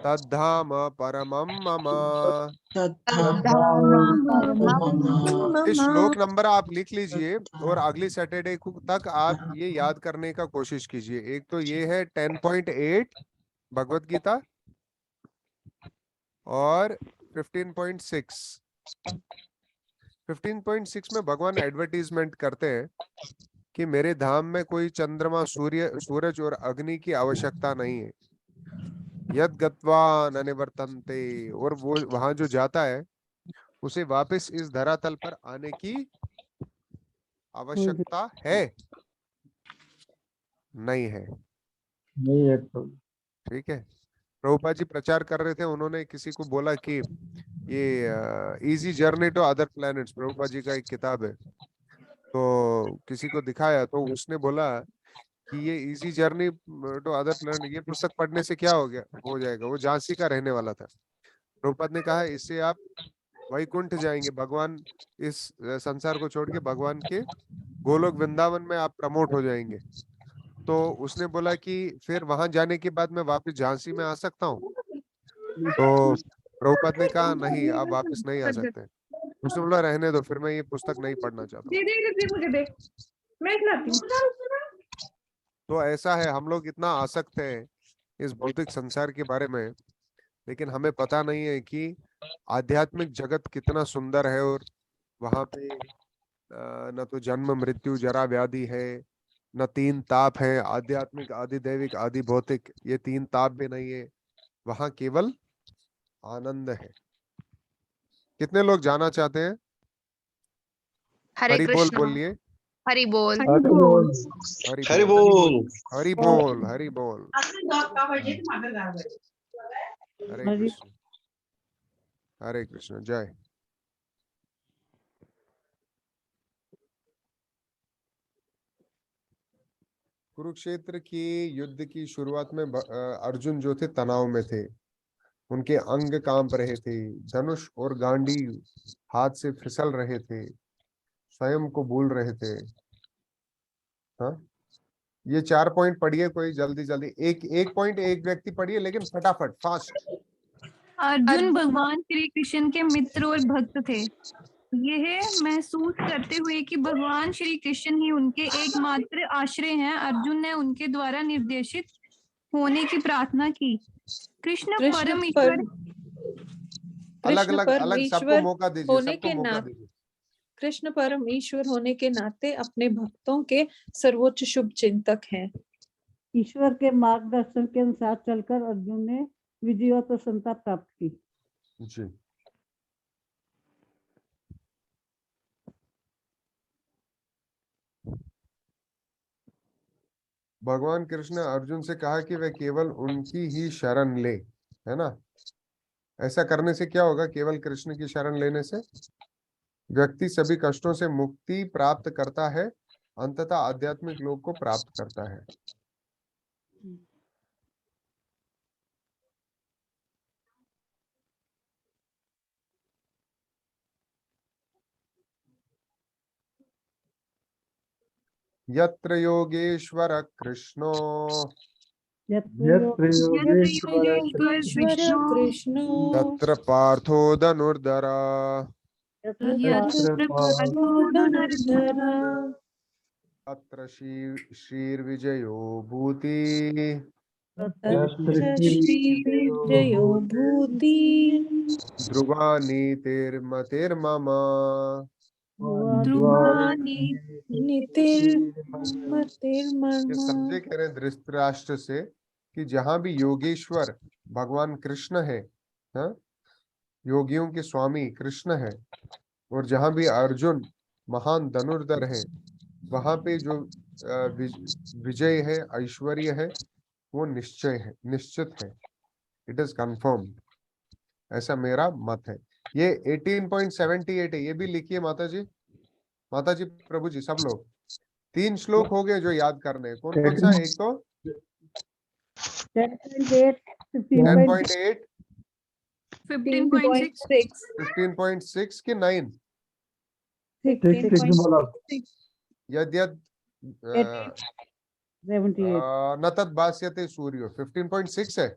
तद्धाम परमं मम। तद्धाम परमं ये मम। श्लोक नंबर आप लिख लीजिए और अगली सैटरडे तक आप ये याद करने का कोशिश कीजिए। एक तो ये है 10.8 भगवत गीता, और 15.6। 15.6 में भगवान एडवर्टीजमेंट करते हैं कि मेरे धाम में कोई चंद्रमा, सूरज और अग्नि की आवश्यकता नहीं है। यद गत्वा न निवर्तन्ते, और वो वहां जो जाता है उसे वापस इस धरातल पर आने की आवश्यकता है नहीं है। नहीं है प्रभु। ठीक है। प्रभुपाद जी प्रचार कर रहे थे, उन्होंने किसी को बोला कि ये easy journey to other planets, Prabhupada ji का एक किताब है, तो किसी को दिखाया तो उसने बोला कि ये easy journey to other planet, ये पुस्तक पढ़ने से क्या हो जाएगा। वो झांसी का रहने वाला था। प्रभुपाद ने कहा इससे आप वैकुंठ जाएंगे, भगवान इस संसार को छोड़ के भगवान के गोलोक वृंदावन में आप प्रमोट हो जाएंगे। तो उसने बोला कि फिर वहां जाने के बाद मैं वापस झांसी में आ सकता हूँ। तो प्रभुपाद ने कहा नहीं, आप वापस नहीं आ सकते। उसने बोला रहने दो, फिर मैं ये पुस्तक नहीं पढ़ना चाहता हूँ। दे मुझे दे, मैं खिलाती हूँ। तो ऐसा है, हम लोग इतना आसक्त हैं इस भौतिक संसार के बारे में, लेकिन हमें पता नहीं है कि आध्यात्मिक जगत कितना सुंदर है, और वहां पे न तो जन्म मृत्यु जरा व्याधि है, न तीन ताप है, आध्यात्मिक आदि दैविक आदि भौतिक, ये तीन ताप भी नहीं है। वहां केवल आनंद है। कितने लोग जाना चाहते हैं? हरे हरि बोल कृष्णा। बोलिए। हरि बोल। हरि हरि बोल, हरि बोल। हरि बोल, हरि बोल। हरे हरि कृष्ण, हरे कृष्ण, जय। कुरुक्षेत्र की युद्ध की शुरुआत में अर्जुन जो थे तनाव में थे, उनके अंग कांप रहे थे, धनुष और गांडी हाथ से फिसल रहे थे, स्वयं को भूल रहे थे। हाँ, ये 4 पॉइंट पढ़िए, कोई जल्दी जल्दी एक एक पॉइंट एक व्यक्ति पढ़िए, लेकिन फटाफट फास्ट। अर्जुन भगवान श्री कृष्ण के मित्र और भक्त थे। यह महसूस करते हुए कि भगवान श्री कृष्ण ही उनके एकमात्र आश्रय हैं, अर्जुन ने उनके द्वारा निर्देशित होने की प्रार्थना की। कृष्ण परम ईश्वर अलग अलग अलग सबको मौका दीजिए, होने सबको के मौका नाते दीजिए। कृष्ण परम ईश्वर होने के नाते अपने भक्तों के सर्वोच्च शुभ चिंतक हैं। ईश्वर के मार्गदर्शन के अनुसार चलकर अर्जुन ने विजय और प्रसन्नता प्राप्त की। जी, भगवान कृष्ण ने अर्जुन से कहा कि वह केवल उनकी ही शरण ले, है ना। ऐसा करने से क्या होगा? केवल कृष्ण की शरण लेने से व्यक्ति सभी कष्टों से मुक्ति प्राप्त करता है, अंततः आध्यात्मिक लोक को प्राप्त करता है। यत्र योगेश्वर कृष्णो यत्र योगेश्वर कृष्ण तत्र पार्थो धनुर्धर, तत्र अत्र श्रीर्विजयो भूति, विजयो भूति ध्रुवा नीतिर्मतिर्मम। ये समझे कह रहे धृतराष्ट्र से कि जहां भी योगेश्वर भगवान कृष्ण है, हाँ, योगियों के स्वामी कृष्ण है, और जहां भी अर्जुन महान धनुर्धर है, वहां पे जो विजय है, ऐश्वर्य है, वो निश्चय है, निश्चित है, इट इज कंफर्म। ऐसा मेरा मत है। ये 18.78 है, ये भी लिखिए माता जी, प्रभु जी, सब लोग। 3 श्लोक हो गए जो याद करने। कौन कौन सा? एक तो 10.8, 10.8, 15.6 15.6 की 9, 15.6 यद यद 78 न तद भास्यते सूर्यो, 15.6 है।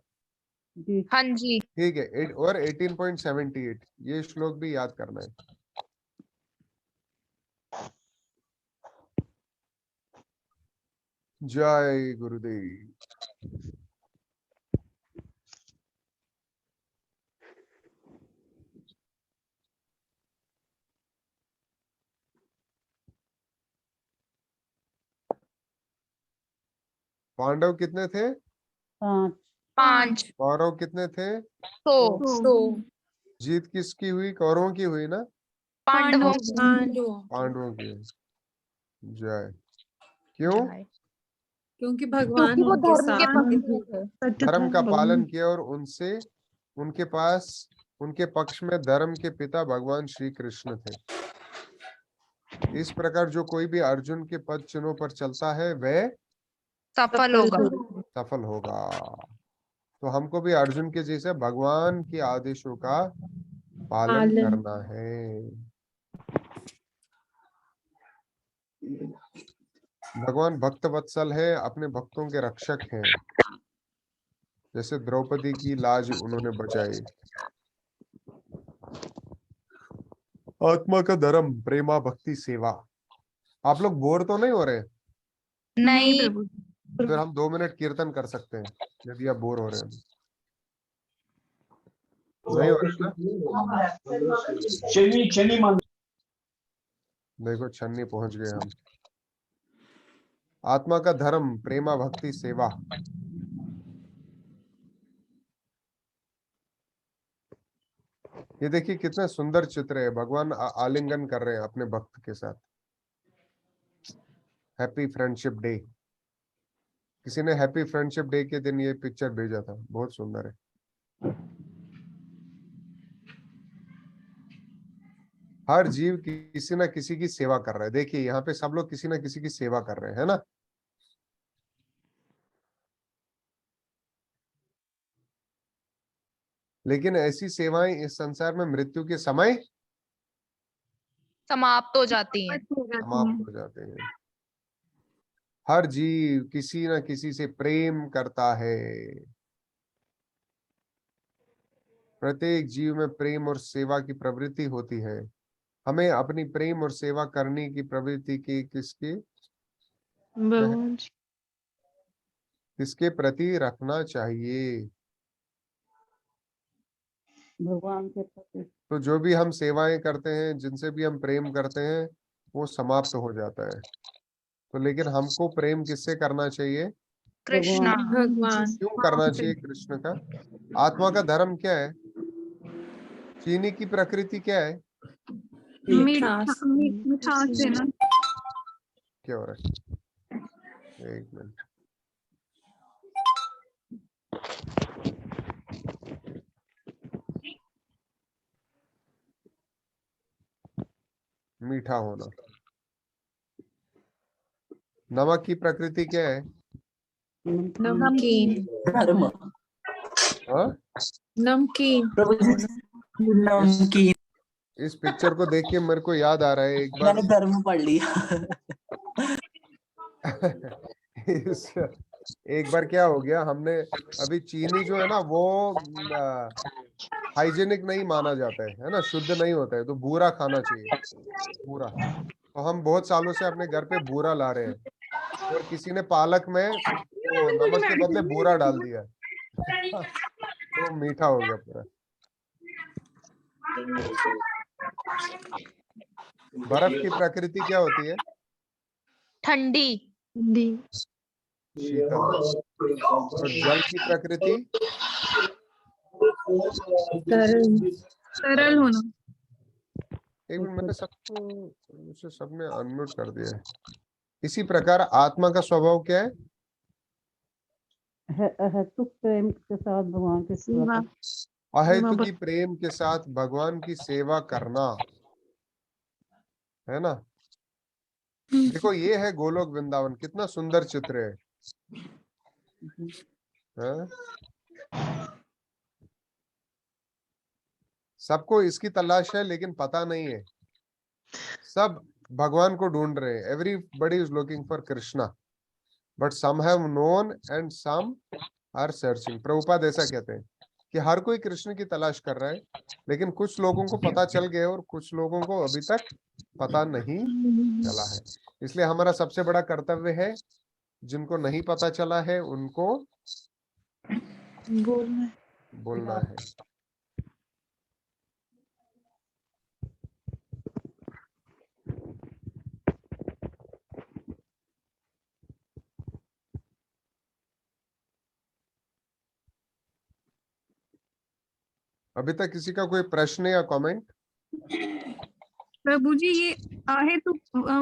जी। हाँ जी। ठीक है, और 18.78, ये श्लोक भी याद करना है। जय गुरुदेव। पांडव कितने थे? 5। कौरव कितने थे? 100। जीत किसकी हुई? कौरवों की हुई ना? पांडवों। पांडवों की। जय। क्यों? क्योंकि भगवान क्योंकि वो उनके धर्म के साथ पक्ष में थे। धर्म का पालन किया और उनसे उनके पास उनके पक्ष में धर्म के पिता भगवान श्री कृष्ण थे। इस प्रकार जो कोई भी अर्जुन के पद चिन्हों पर चलता है वह सफल होगा। सफल होगा। तो हमको भी अर्जुन के जैसे भगवान के आदेशों का पालन करना है। भगवान भक्त वत्सल है, अपने भक्तों के रक्षक हैं। जैसे द्रौपदी की लाज उन्होंने बचाई। आत्मा का धर्म, प्रेमा, भक्ति, सेवा। आप लोग बोर तो नहीं हो रहे? नहीं प्रभु। फिर हम 2 मिनट कीर्तन कर सकते हैं यदि आप बोर हो रहे हैं। नहीं हो रहे ना? देखो छन्नी पहुंच गए हम। आत्मा का धर्म, प्रेमा, भक्ति, सेवा। ये देखिए कितना सुंदर चित्र है। भगवान आलिंगन कर रहे हैं अपने भक्त के साथ। Happy friendship day. किसी ने हैप्पी फ्रेंडशिप डे के दिन ये पिक्चर भेजा था, बहुत सुंदर है। हर जीव किसी ना किसी की सेवा कर रहा है। देखिए यहाँ पे सब लोग किसी ना किसी की सेवा कर रहे हैं, है ना? लेकिन ऐसी सेवाएं इस संसार में मृत्यु के समय समाप्त हो जाती हैं। समाप्त हो जाते हैं। हर जीव किसी न किसी से प्रेम करता है। प्रत्येक जीव में प्रेम और सेवा की प्रवृत्ति होती है। हमें अपनी प्रेम और सेवा करने की प्रवृत्ति की किसके प्रति रखना चाहिए? भगवान के प्रति। तो जो भी हम सेवाएं करते हैं, जिनसे भी हम प्रेम करते हैं, वो समाप्त हो जाता है। तो लेकिन हमको प्रेम किससे करना चाहिए? कृष्णा। भगवान। क्यों करना चाहिए कृष्ण का? आत्मा का धर्म क्या है? चीनी की प्रकृति क्या है? मिठास देना। क्या हो रहा है? एक मिनट। मीठा होना। नमक की प्रकृति क्या है? नमकीन। धर्म। हाँ? नमकीन। नमकीन। इस पिक्चर को देख के मेरे को याद आ रहा है एक बार। मैंने धर्म पढ़ लिया। एक बार क्या हो गया, हमने अभी चीनी जो है ना वो हाइजेनिक नहीं माना जाता है ना, शुद्ध नहीं होता है। तो बूरा खाना चाहिए, बूरा। तो हम बहुत सालों से अपने घर पे बूरा ला रहे हैं और किसी ने पालक में वो नमक के बदले बूरा डाल दिया। तो मीठा हो गया पूरा। बर्फ की प्रकृति क्या होती है? ठंडी। शीतल। और जल की प्रकृति? सरल होना। एक मिनट, मैंने सबने अनम्यूट कर दिया है। इसी प्रकार आत्मा का स्वभाव क्या है? अहेतुक प्रेम के साथ भगवान की सेवा। अहेतुकी प्रेम के साथ भगवान की सेवा करना, है ना? देखो ये है गोलोक वृंदावन, कितना सुंदर चित्र है? सबको इसकी तलाश है लेकिन पता नहीं है। सब भगवान को ढूंढ रहे हैं। Everybody is looking for Krishna, but some have known and some are searching. Prabhupada ऐसा कहते हैं कि हर कोई कृष्ण की तलाश कर रहा है, लेकिन कुछ लोगों को पता चल गया और कुछ लोगों को अभी तक पता नहीं चला है। इसलिए हमारा सबसे बड़ा कर्तव्य है, जिनको नहीं पता चला है उनको बोलना है। अभी तक किसी का कोई प्रश्न या कमेंट? प्रभु जी ये आहे तो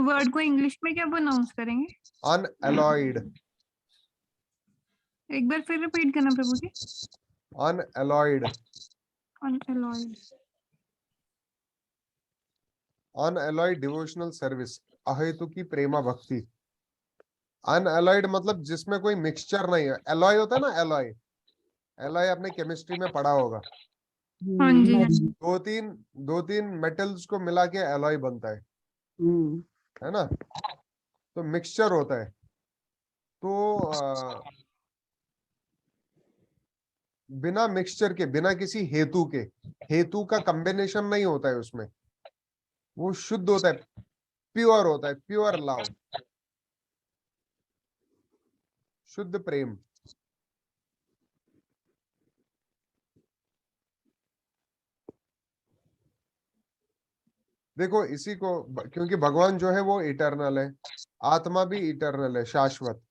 वर्ड को इंग्लिश में क्या प्रोनाउंस करेंगे? अनअलॉयड। एक बार फिर रिपीट करना प्रभु जी। Unalloyed, unalloyed, unalloyed devotional service, अहेतुकी प्रेमा भक्ति। अनअलॉयड मतलब जिसमें कोई मिक्सचर नहीं है। एलॉय होता है ना, एलॉय, एलॉय आपने केमिस्ट्री में पढ़ा होगा। हाँ जी हाँ जी। दो तीन मेटल्स को मिला के एलॉय बनता है ना, तो मिक्सचर होता है। तो बिना मिक्सचर के, बिना किसी हेतु के, हेतु का कॉम्बिनेशन नहीं होता है उसमें, वो शुद्ध होता है, प्योर होता है, प्योर लव, शुद्ध प्रेम। देखो इसी को, क्योंकि भगवान जो है वो इटर्नल है, आत्मा भी इटर्नल है, शाश्वत,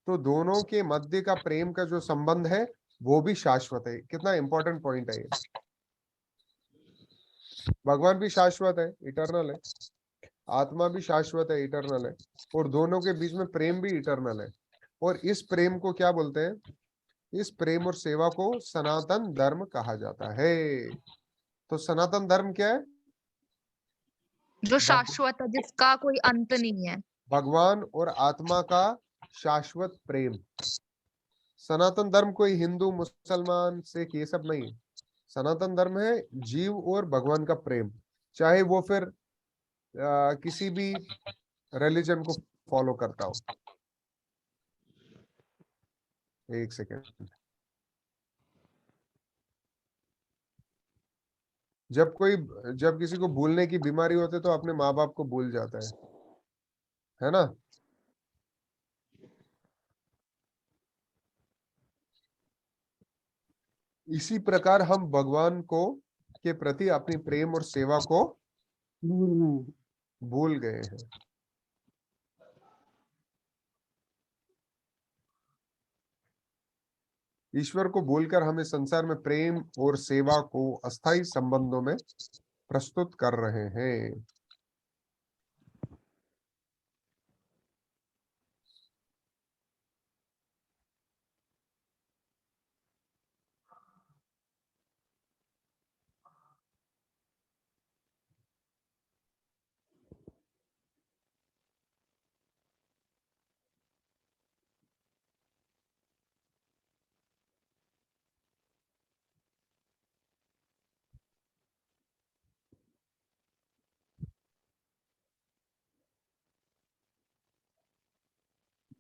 तो दोनों के मध्य का प्रेम का जो संबंध है वो भी शाश्वत है। कितना इंपॉर्टेंट पॉइंट है ये। भगवान भी शाश्वत है, इटर्नल है, आत्मा भी शाश्वत है, इटर्नल है, और दोनों के बीच में प्रेम भी इटर्नल है। और इस प्रेम को क्या बोलते हैं? इस प्रेम और सेवा को सनातन धर्म कहा जाता है। तो सनातन धर्म क्या है? जो शाश्वत है, जिसका कोई अंत नहीं है। भगवान और आत्मा का शाश्वत प्रेम। सनातन धर्म कोई हिंदू मुसलमान सिख ये सब नहीं, सनातन धर्म है जीव और भगवान का प्रेम, चाहे वो फिर किसी भी रिलीजन को फॉलो करता हो। एक सेकेंड। जब किसी को भूलने की बीमारी होती है तो अपने माँ बाप को भूल जाता है ना। इसी प्रकार हम भगवान को के प्रति अपनी प्रेम और सेवा को भूल गए हैं। ईश्वर को भूलकर हमें संसार में प्रेम और सेवा को अस्थायी संबंधों में प्रस्तुत कर रहे हैं।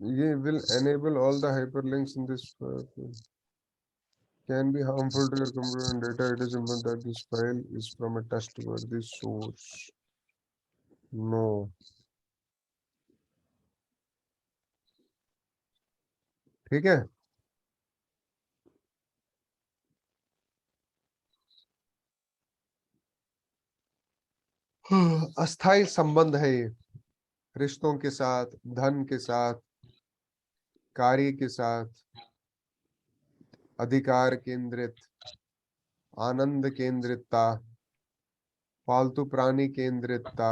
ये will enable all the hyperlinks in this can be harmful to your computer and data. It is important that this file is from a trustworthy source. No. ठीक है। अस्थायी संबंध है ये, रिश्तों के साथ, धन के साथ, कार्य के साथ, अधिकार केंद्रित, आनंद केंद्रितता, पालतू प्राणी केंद्रितता,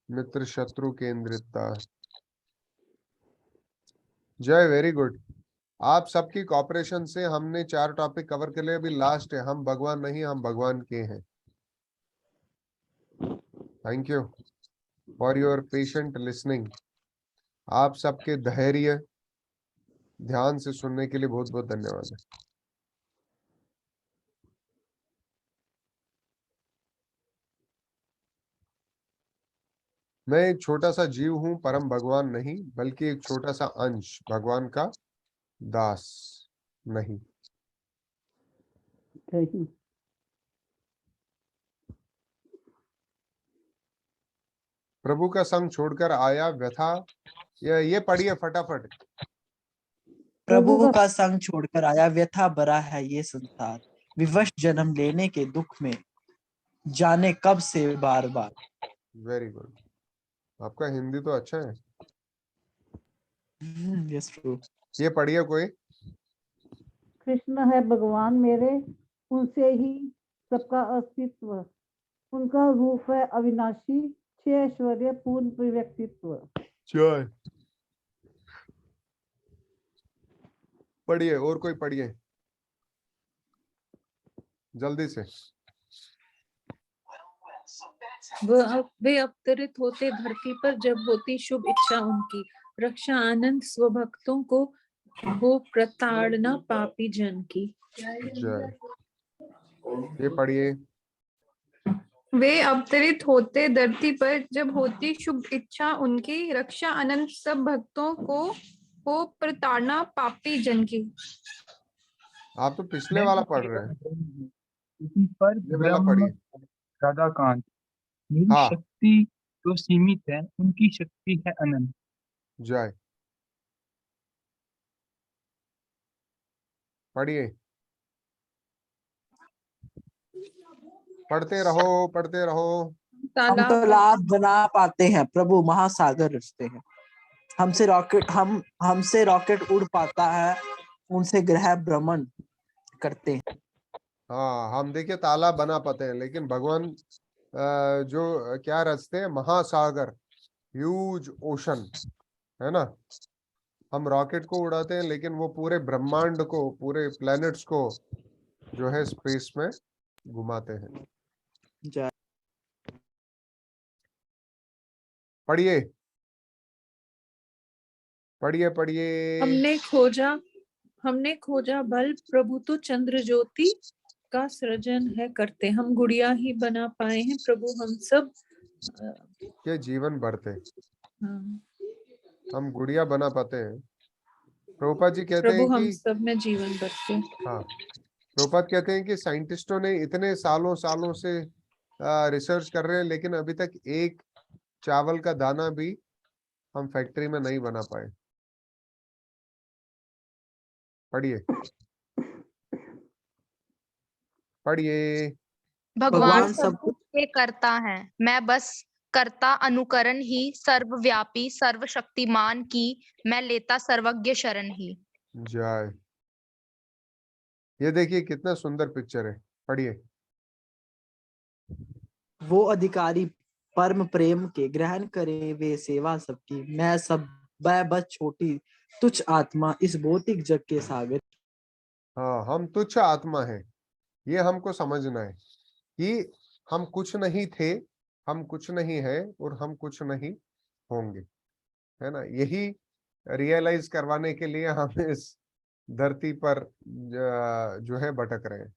मित्र शत्रु केंद्रितता। जय, वेरी गुड। आप सबकी कॉपरेशन से हमने 4 टॉपिक कवर कर लिए। अभी लास्ट है, हम भगवान नहीं, हम भगवान के हैं। Thank you for your patient listening. आप सबके धैर्य, ध्यान से सुनने के लिए बहुत बहुत धन्यवाद है। मैं एक छोटा सा जीव हूं, परम भगवान नहीं, बल्कि एक छोटा सा अंश, भगवान का दास नहीं। प्रभु का संग छोड़कर आया व्यथा, ये पढ़िए फटाफट। प्रभु का संग छोड़कर आया, व्यथा भरा है ये संसार, विवश जन्म लेने के दुख में, जाने कब से बार बार। वेरी गुड, आपका हिंदी तो अच्छा है। Yes true. ये पढ़िए कोई। कृष्ण है भगवान मेरे, उनसे ही सबका अस्तित्व, उनका रूप है अविनाशी, 6 ऐश्वर्य पूर्ण व्यक्तित्व। जय। पढ़िए, और कोई पढ़िए जल्दी से। वे अवतरित होते धरती पर जब होती शुभ इच्छा उनकी, रक्षा आनंद स्वभक्तों को, वो प्रताड़ना पापी जन की। जय। ये पढ़िए। वे अवतरित होते धरती पर जब होती शुभ इच्छा उनकी, रक्षा अनंत सब भक्तों को, हो प्रताड़ना पापी जन की। आप तो पिछले वाला पढ़ रहे हैं, इसी पर ये वाला ब्रह्म पढ़िए। राधाकांत। मेरी हाँ। शक्ति जो सीमित है, उनकी शक्ति है अनंत। जय। पढ़िए, पढ़ते रहो, पढ़ते रहो। हम तालाब बना पाते हैं, प्रभु महासागर रचते हैं। हमसे रॉकेट उड़ पाता है, उनसे ग्रह भ्रमण करते हैं। हाँ, हम देखिए तालाब बना पाते हैं, लेकिन भगवान जो क्या रचते हैं, महासागर, ह्यूज ओशन, है ना। हम रॉकेट को उड़ाते हैं, लेकिन वो पूरे ब्रह्मांड को, पूरे प्लैनेट्स को जो है स्पेस में घुमाते हैं। जय। पढ़िए, पढ़िए, पढ़िए। हमने खोजा बल, प्रभु तो चंद्र ज्योति का सृजन है करते। हम गुड़िया ही बना पाए हैं, प्रभु हम सब के जीवन भरते। हाँ, हम गुड़िया बना पाते हैं। प्रभुपाद जी कहते प्रभु हैं हम कि सब में जीवन भरते। हाँ, प्रभुपाद कहते हैं कि साइंटिस्टों ने इतने सालों सालों से रिसर्च कर रहे हैं, लेकिन अभी तक एक चावल का दाना भी हम फैक्ट्री में नहीं बना पाए। पढ़िए, पढ़िए। भगवान सब कुछ के करता है, मैं बस करता अनुकरण ही, सर्वव्यापी सर्वशक्तिमान की, मैं लेता सर्वज्ञ शरण ही। जय। ये देखिए कितना सुंदर पिक्चर है, पढ़िए। वो अधिकारी परम प्रेम के, ग्रहण करे वे सेवा सबकी। मैं बस छोटी तुच्छ आत्मा, इस भौतिक जग के सागर। हाँ, हम तुच्छ आत्मा है, ये हमको समझना है कि हम कुछ नहीं थे, हम कुछ नहीं है, और हम कुछ नहीं होंगे, है ना। यही रियलाइज करवाने के लिए हम इस धरती पर जो है भटक रहे हैं।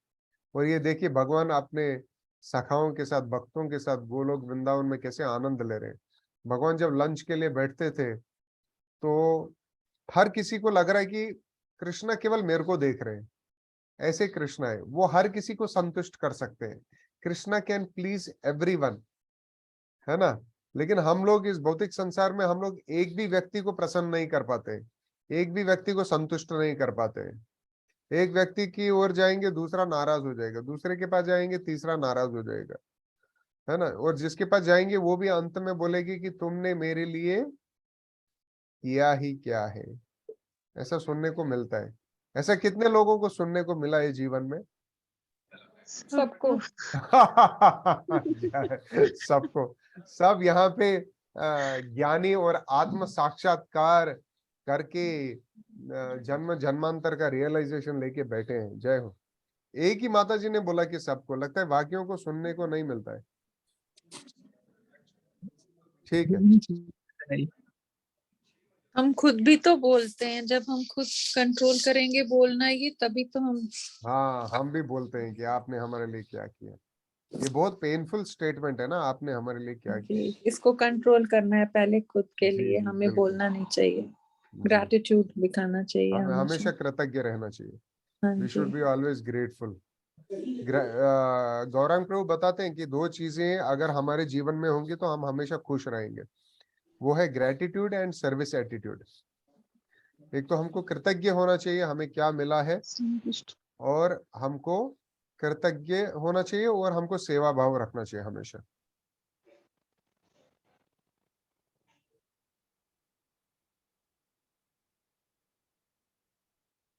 और ये देखिए भगवान अपने सखाओं के साथ, भक्तों के साथ गोलोक वृंदावन में कैसे आनंद ले रहे हैं। भगवान जब लंच के लिए बैठते थे, तो हर किसी को लग रहा है कि कृष्णा केवल मेरे को देख रहे हैं। ऐसे कृष्णा है, वो हर किसी को संतुष्ट कर सकते हैं। कृष्णा कैन प्लीज एवरीवन, है ना। लेकिन हम लोग इस भौतिक संसार में, हम लोग एक भी व्यक्ति को प्रसन्न नहीं कर पाते, एक भी व्यक्ति को संतुष्ट नहीं कर पाते। एक व्यक्ति की ओर जाएंगे, दूसरा नाराज हो जाएगा, दूसरे के पास जाएंगे, तीसरा नाराज हो जाएगा, है ना। और जिसके पास जाएंगे वो भी अंत में बोलेगी कि तुमने मेरे लिए किया ही क्या है। ऐसा सुनने को मिलता है। ऐसा कितने लोगों को सुनने को मिला है जीवन में? सबको। सबको। सब यहाँ पे ज्ञानी और आत्म साक्षात्कार करके जन्म जन्मांतर का रियलाइजेशन लेके बैठे हैं। जय हो। एक ही माता जी ने बोला कि सबको, लगता है बाकियों को सुनने को नहीं मिलता है। ठीक है। हम खुद भी तो बोलते हैं, जब हम खुद कंट्रोल करेंगे बोलना ये, तभी तो हम। हाँ, हम भी बोलते हैं कि आपने हमारे लिए क्या किया। ये बहुत पेनफुल स्टेटमेंट है ना, आपने हमारे लिए क्या किया। इसको कंट्रोल करना है पहले खुद के लिए, हमें बिल्कुल। बोलना नहीं चाहिए, ग्रैटिट्यूड दिखाना चाहिए हमें हमेशा हमेशा। कृतज्ञ रहना चाहिए। हाँ वी शुड जी। Be always grateful. Gauranga Prabhu बताते हैं कि दो चीजें अगर हमारे जीवन में होंगी तो हम हमेशा खुश रहेंगे। वो है ग्रेटिट्यूड एंड सर्विस एटीट्यूड। एक तो हमको कृतज्ञ होना चाहिए हमें क्या मिला है, और हमको कृतज्ञ होना चाहिए, और हमको सेवा भाव रखना चाहिए हमेशा।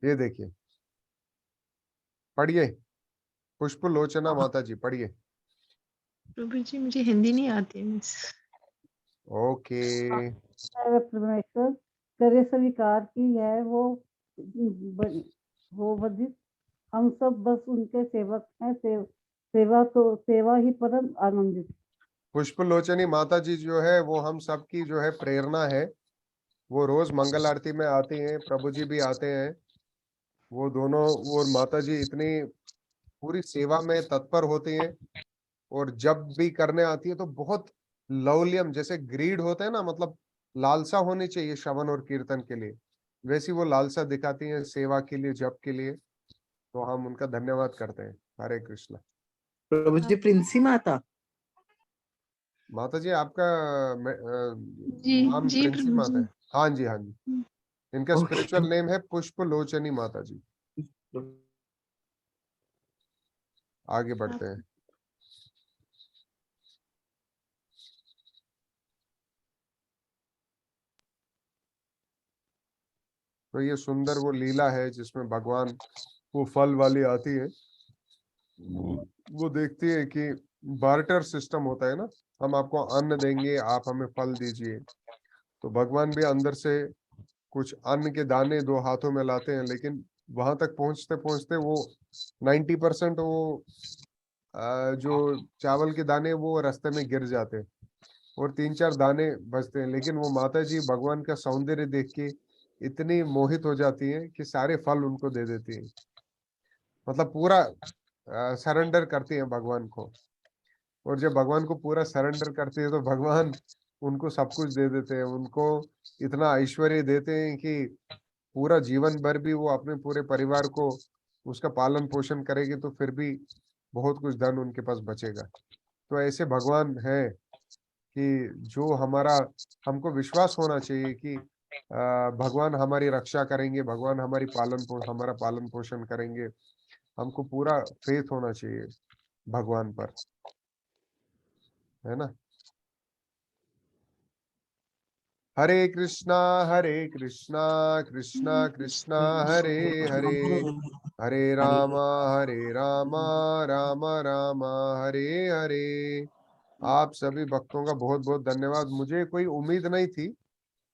ये देखिए, पढ़िए। पुष्प लोचना माता जी, पढ़िए। प्रभु जी मुझे हिंदी नहीं आती है। ओके। परमेश्वर करे स्वीकार की है वो हो वर्जित, हम सब बस उनके सेवक हैं। सेवा ही परम आनंदित। पुष्पलोचनी माता जी जो है वो हम सबकी जो है प्रेरणा है। वो रोज मंगल आरती में आती हैं, प्रभु जी भी आते हैं। वो दोनों और माता जी इतनी पूरी सेवा में तत्पर होती हैं, और जब भी करने आती है तो बहुत लौल्यम, जैसे ग्रीड होते हैं ना, मतलब लालसा होनी चाहिए श्रवण और कीर्तन के लिए, वैसी वो लालसा दिखाती हैं सेवा के लिए, जप के लिए। तो हम उनका धन्यवाद करते हैं। हरे कृष्ण। प्रभु जी प्रिंसी माता। माता जी आपका जी नाम जी प्रिंसी प्रभु माता जी। है? हाँ जी, हाँ जी। इनका ओके। स्पिरिचुअल नेम है पुष्पलोचनी माता जी। आगे बढ़ते हैं। तो ये सुंदर वो लीला है जिसमें भगवान वो फल वाली आती है। वो देखती है कि बार्टर सिस्टम होता है ना, हम आपको अन्न देंगे, आप हमें फल दीजिए। तो भगवान भी अंदर से कुछ अन्न के दाने दो हाथों में लाते हैं, लेकिन वहां तक पहुंचते पहुंचते वो 90% वो जो चावल के दाने वो रास्ते में गिर जाते हैं, और 3-4 दाने बचते हैं। लेकिन वो माता जी भगवान का सौंदर्य देख के इतनी मोहित हो जाती है कि सारे फल उनको दे देती है, मतलब पूरा सरेंडर करती है भगवान को। और जब भगवान को पूरा सरेंडर करती है तो भगवान उनको सब कुछ दे देते हैं, उनको इतना ऐश्वर्य देते हैं कि पूरा जीवन भर भी वो अपने पूरे परिवार को उसका पालन पोषण करेगी तो फिर भी बहुत कुछ धन उनके पास बचेगा। तो ऐसे भगवान है कि जो हमको विश्वास होना चाहिए कि भगवान हमारी रक्षा करेंगे, भगवान हमारा पालन पोषण करेंगे। हमको पूरा फेथ होना चाहिए भगवान पर, है ना। हरे कृष्णा कृष्णा कृष्णा हरे हरे, हरे राम राम राम हरे हरे। आप सभी भक्तों का बहुत बहुत धन्यवाद। मुझे कोई उम्मीद नहीं थी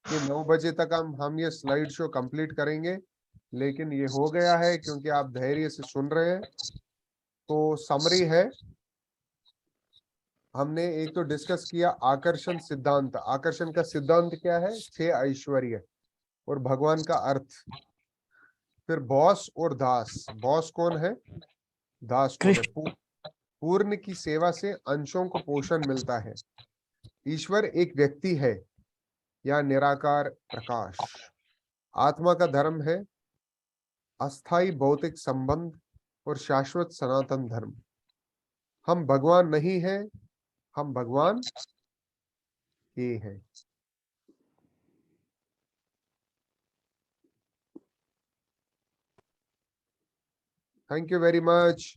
कि 9 बजे तक हम ये स्लाइड शो कंप्लीट करेंगे, लेकिन ये हो गया है क्योंकि आप धैर्य से सुन रहे हैं। तो समरी है, हमने एक तो डिस्कस किया आकर्षण सिद्धांत। आकर्षण का सिद्धांत क्या है? 6 ऐश्वर्य और भगवान का अर्थ। फिर बॉस और दास। बॉस कौन है, दास कौन है? पूर्ण की सेवा से अंशों को पोषण मिलता है। ईश्वर एक व्यक्ति है या निराकार प्रकाश। आत्मा का धर्म है अस्थाई भौतिक संबंध और शाश्वत सनातन धर्म। हम भगवान नहीं हैं, हम भगवान के हैं। Thank you very much.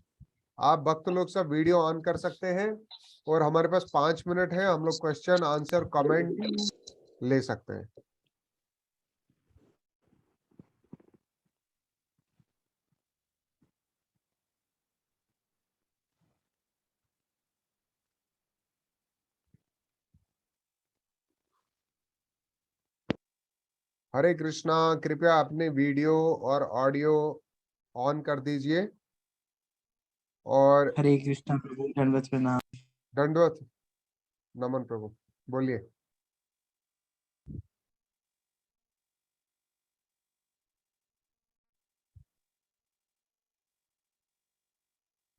आप भक्त लोग सब वीडियो ऑन कर सकते हैं, और हमारे पास 5 मिनट है, हम लोग क्वेश्चन आंसर कमेंट ले सकते हैं। हरे कृष्णा। कृपया अपने वीडियो और ऑडियो ऑन कर दीजिए। और हरे कृष्णा प्रभु, दंडवत प्रणाम। दंडवत नमन प्रभु, बोलिए।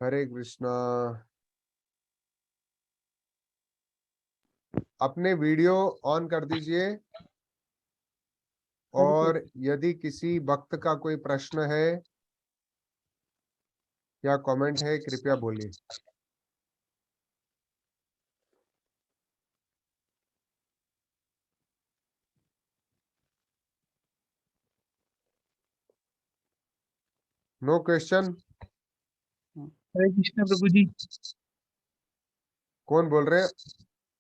हरे कृष्णा। अपने वीडियो ऑन कर दीजिए, और यदि किसी भक्त का कोई प्रश्न है या कमेंट है, कृपया बोलिए। No question. हरे कृष्णा प्रभु जी। कौन बोल रहे हैं?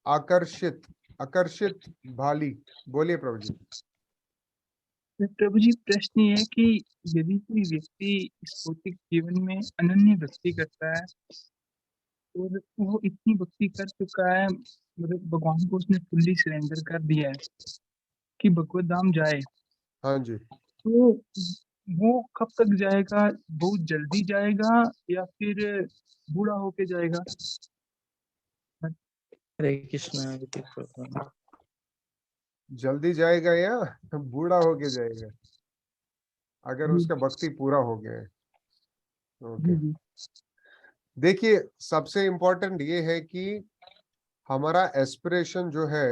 आकर्षित, आकर्षित भाली, बोलिए प्रभु जी। प्रभु जी प्रश्न ये है कि यदि कोई व्यक्ति इस भौतिक जीवन में अनन्य भक्ति करता है और वो इतनी भक्ति कर चुका है, मतलब भगवान को उसने फुल्ली सरेंडर कर दिया है कि भगवत धाम जाए, हाँ जी। तो वो कब तक जाएगा? बहुत जल्दी जाएगा या फिर बूढ़ा होके जाएगा? हरे कृष्णा विद्युत प्रभु। जल्दी जाएगा या बूढ़ा होके जाएगा, अगर जी उसका भक्ति पूरा हो गया है? ओके, जी जी देखिए सबसे इम्पोर्टेंट ये है कि हमारा एस्पिरेशन जो है,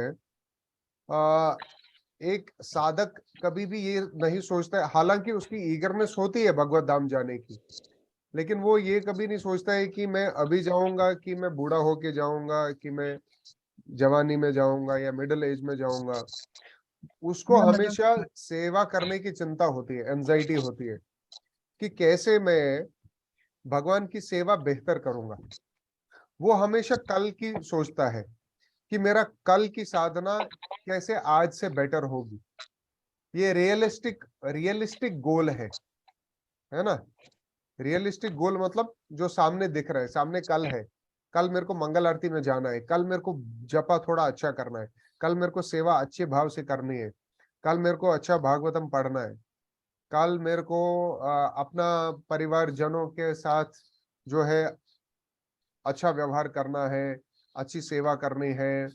एक साधक कभी भी ये नहीं सोचता है, हालांकि उसकी ईगरनेस होती है भगवत धाम जाने की, लेकिन वो ये कभी नहीं सोचता है कि मैं अभी जाऊंगा, कि मैं बूढ़ा होके जाऊंगा, कि मैं जवानी में जाऊंगा या मिडिल एज में जाऊंगा। उसको या मतलब हमेशा सेवा करने की चिंता होती है, एंजाइटी होती है कि कैसे मैं भगवान की सेवा बेहतर करूंगा। वो हमेशा कल की सोचता है कि मेरा कल की साधना कैसे आज से बेटर होगी। ये रियलिस्टिक रियलिस्टिक गोल है ना। रियलिस्टिक गोल मतलब जो सामने दिख रहा है, सामने कल है, कल मेरे को मंगल आरती में जाना है, कल मेरे को जपा थोड़ा अच्छा करना है, कल मेरे को सेवा अच्छे भाव से करनी है, कल मेरे को अच्छा भागवतम पढ़ना है, कल मेरे को अपना परिवार जनों के साथ जो है अच्छा व्यवहार करना है, अच्छी सेवा करनी है।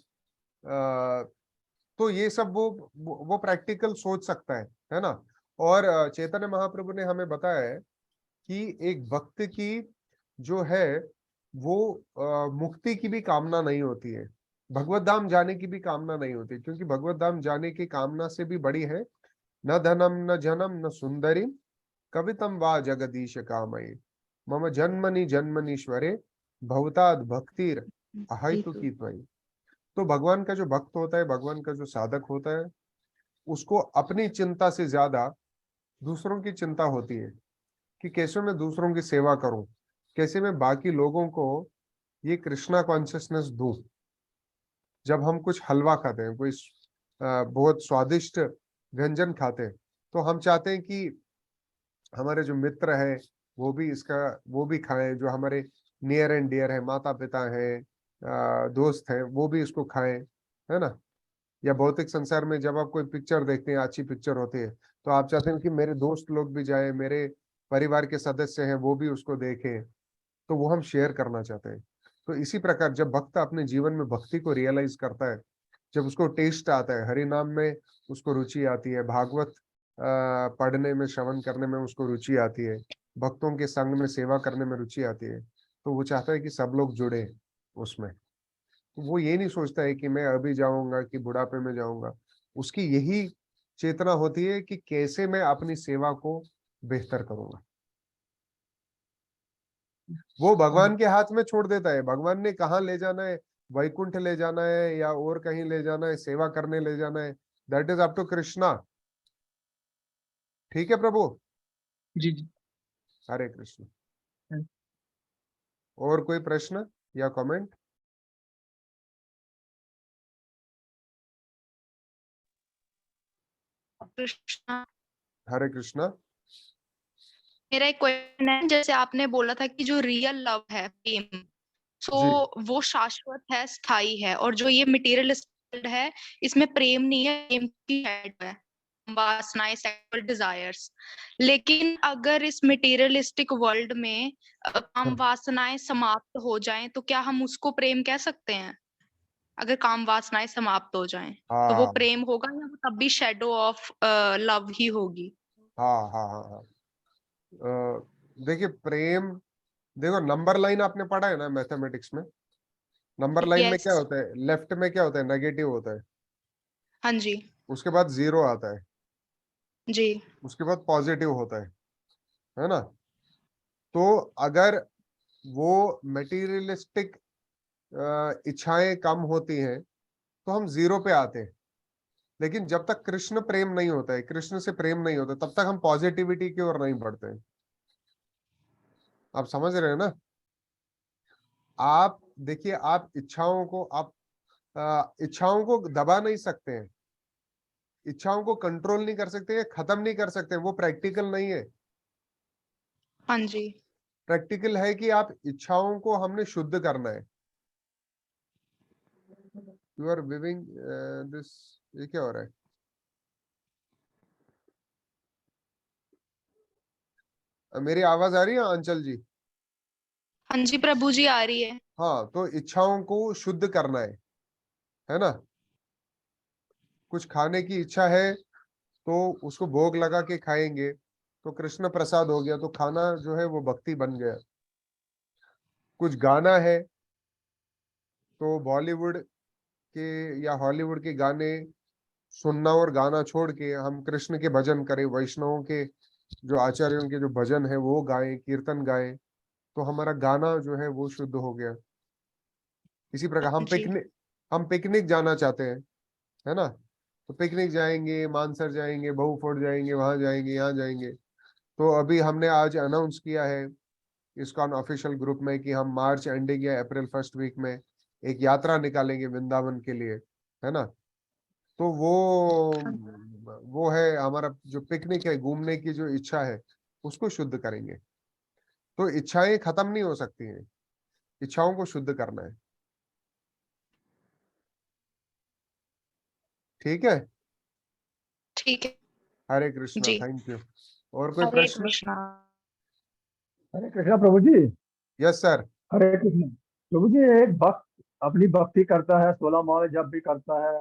तो ये सब वो प्रैक्टिकल सोच सकता है ना। और चैतन्य महाप्रभु ने हमें बताया है कि एक भक्त की जो है वो मुक्ति की भी कामना नहीं होती है, भगवत धाम जाने की भी कामना नहीं होती, क्योंकि भगवत धाम जाने की कामना से भी बड़ी है न धनम न जनम न सुंदरी कवितम वा जगदीश कामये मम जन्मनि जन्मनीश्वरे भवताद भक्तिर अहैतु की त्वयि। तो भगवान का जो भक्त होता है, भगवान का जो साधक होता है, उसको अपनी चिंता से ज्यादा दूसरों की चिंता होती है कि कैसे मैं दूसरों की सेवा करूं, कैसे मैं बाकी लोगों को ये कृष्णा कॉन्शियसनेस दूं। जब हम कुछ हलवा खाते हैं, कोई बहुत स्वादिष्ट व्यंजन खाते हैं, तो हम चाहते हैं कि हमारे जो मित्र है वो भी खाएं, जो हमारे नियर एंड डियर है, माता पिता है, दोस्त है, वो भी इसको खाएं, है ना। या भौतिक संसार में जब आप कोई पिक्चर देखते हैं, अच्छी पिक्चर होती है, तो आप चाहते हैं कि मेरे दोस्त लोग भी जाए, मेरे परिवार के सदस्य हैं वो भी उसको देखें, तो वो हम शेयर करना चाहते हैं। तो इसी प्रकार जब भक्त अपने जीवन में भक्ति को रियलाइज करता है, जब उसको टेस्ट आता है, हरि नाम में उसको रुचि आती है, भागवत पढ़ने में, श्रवण करने में उसको रुचि आती है, भक्तों के संग में सेवा करने में रुचि आती है, तो वो चाहता है कि सब लोग जुड़े उसमें। वो ये नहीं सोचता है कि मैं अभी जाऊंगा कि बुढ़ापे में जाऊंगा। उसकी यही चेतना होती है कि कैसे मैं अपनी सेवा को बेहतर करूंगा। वो भगवान के हाथ में छोड़ देता है, भगवान ने कहाँ ले जाना है, वैकुंठ ले जाना है या और कहीं ले जाना है, सेवा करने ले जाना है, that is up to Krishna. ठीक है प्रभु। जी जी हरे कृष्ण। हम्म। और कोई प्रश्न या कमेंट? कृष्णा, हरे कृष्णा। मेरा एक क्वेश्चन है, जैसे आपने बोला था कि जो रियल लव है, प्रेम, सो जी वो शाश्वत है, स्थायी है, और जो ये मटेरियलिस्टिक है, इसमें प्रेम नहीं है, प्रेम की है वासनाएं, सेक्सुअल डिजायर्स। लेकिन अगर इस मटेरियलिस्टिक वर्ल्ड में काम वासनाएं समाप्त हो जाएं, तो क्या हम उसको प्रेम कह सकते हैं? अगर काम वासनाएं समाप्त हो जाएं, तो वो हाँ प्रेम होगा या वो तब भी शेडो ऑफ लव ही होगी? हाँ हाँ हाँ हाँ। देखिए प्रेम, देखो नंबर लाइन आपने पढ़ा है ना मैथमेटिक्स में। नंबर लाइन में यस। क्या होता है, लेफ्ट में क्या होता है, नेगेटिव होता है, हाँ जी। उसके बाद जीरो आता है, जी। उसके बाद पॉजिटिव होता है ना। तो अगर वो मटेरियलिस्टिक इच्छाएं कम होती हैं तो हम जीरो पे आते हैं। लेकिन जब तक कृष्ण प्रेम नहीं होता है, कृष्ण से प्रेम नहीं होता, तब तक हम पॉजिटिविटी की ओर नहीं बढ़ते हैं। आप समझ रहे हैं ना। आप देखिए, आप इच्छाओं को दबा नहीं सकते हैं, इच्छाओं को कंट्रोल नहीं कर सकते हैं, खत्म नहीं कर सकते हैं, वो प्रैक्टिकल नहीं है। हाँ जी। प्रैक्टिकल है कि आप इच्छाओं को हमने शुद्ध करना है। यू आर विविंग दिस, ये क्या हो रहा है? मेरी आवाज आ रही है अंचल जी? हाँ जी प्रभु जी, आ रही है। हाँ, तो इच्छाओं को शुद्ध करना है ना। कुछ खाने की इच्छा है तो उसको भोग लगा के खाएंगे तो कृष्ण प्रसाद हो गया, तो खाना जो है वो भक्ति बन गया। कुछ गाना है तो बॉलीवुड के या हॉलीवुड के गाने सुनना और गाना छोड़ के हम कृष्ण के भजन करें, वैष्णवों के जो आचार्यों के जो भजन है वो गाएं, कीर्तन गाएं, तो हमारा गाना जो है वो शुद्ध हो गया। इसी प्रकार जी हम पिकनिक जाना चाहते हैं, है ना, तो पिकनिक जाएंगे, मानसर जाएंगे, बहू फोर्ट जाएंगे, वहां जाएंगे, यहाँ जाएंगे। तो अभी हमने आज अनाउंस किया है इस्कॉन ऑफिशियल ग्रुप में कि हम मार्च एंडिंग या अप्रैल फर्स्ट वीक में एक यात्रा निकालेंगे वृंदावन के लिए, है ना। तो वो है हमारा जो पिकनिक है, घूमने की जो इच्छा है उसको शुद्ध करेंगे। तो इच्छाएं खत्म नहीं हो सकती हैं, इच्छाओं को शुद्ध करना है। ठीक है, ठीक है हरे कृष्णा, जी। Thank you. और कोई हरे प्रश्न? कृष्णा। हरे कृष्णा प्रभु जी। Yes sir. हरे कृष्ण प्रभु जी। एक भक्त अपनी भक्ति करता है, 16 माले जब भी करता है,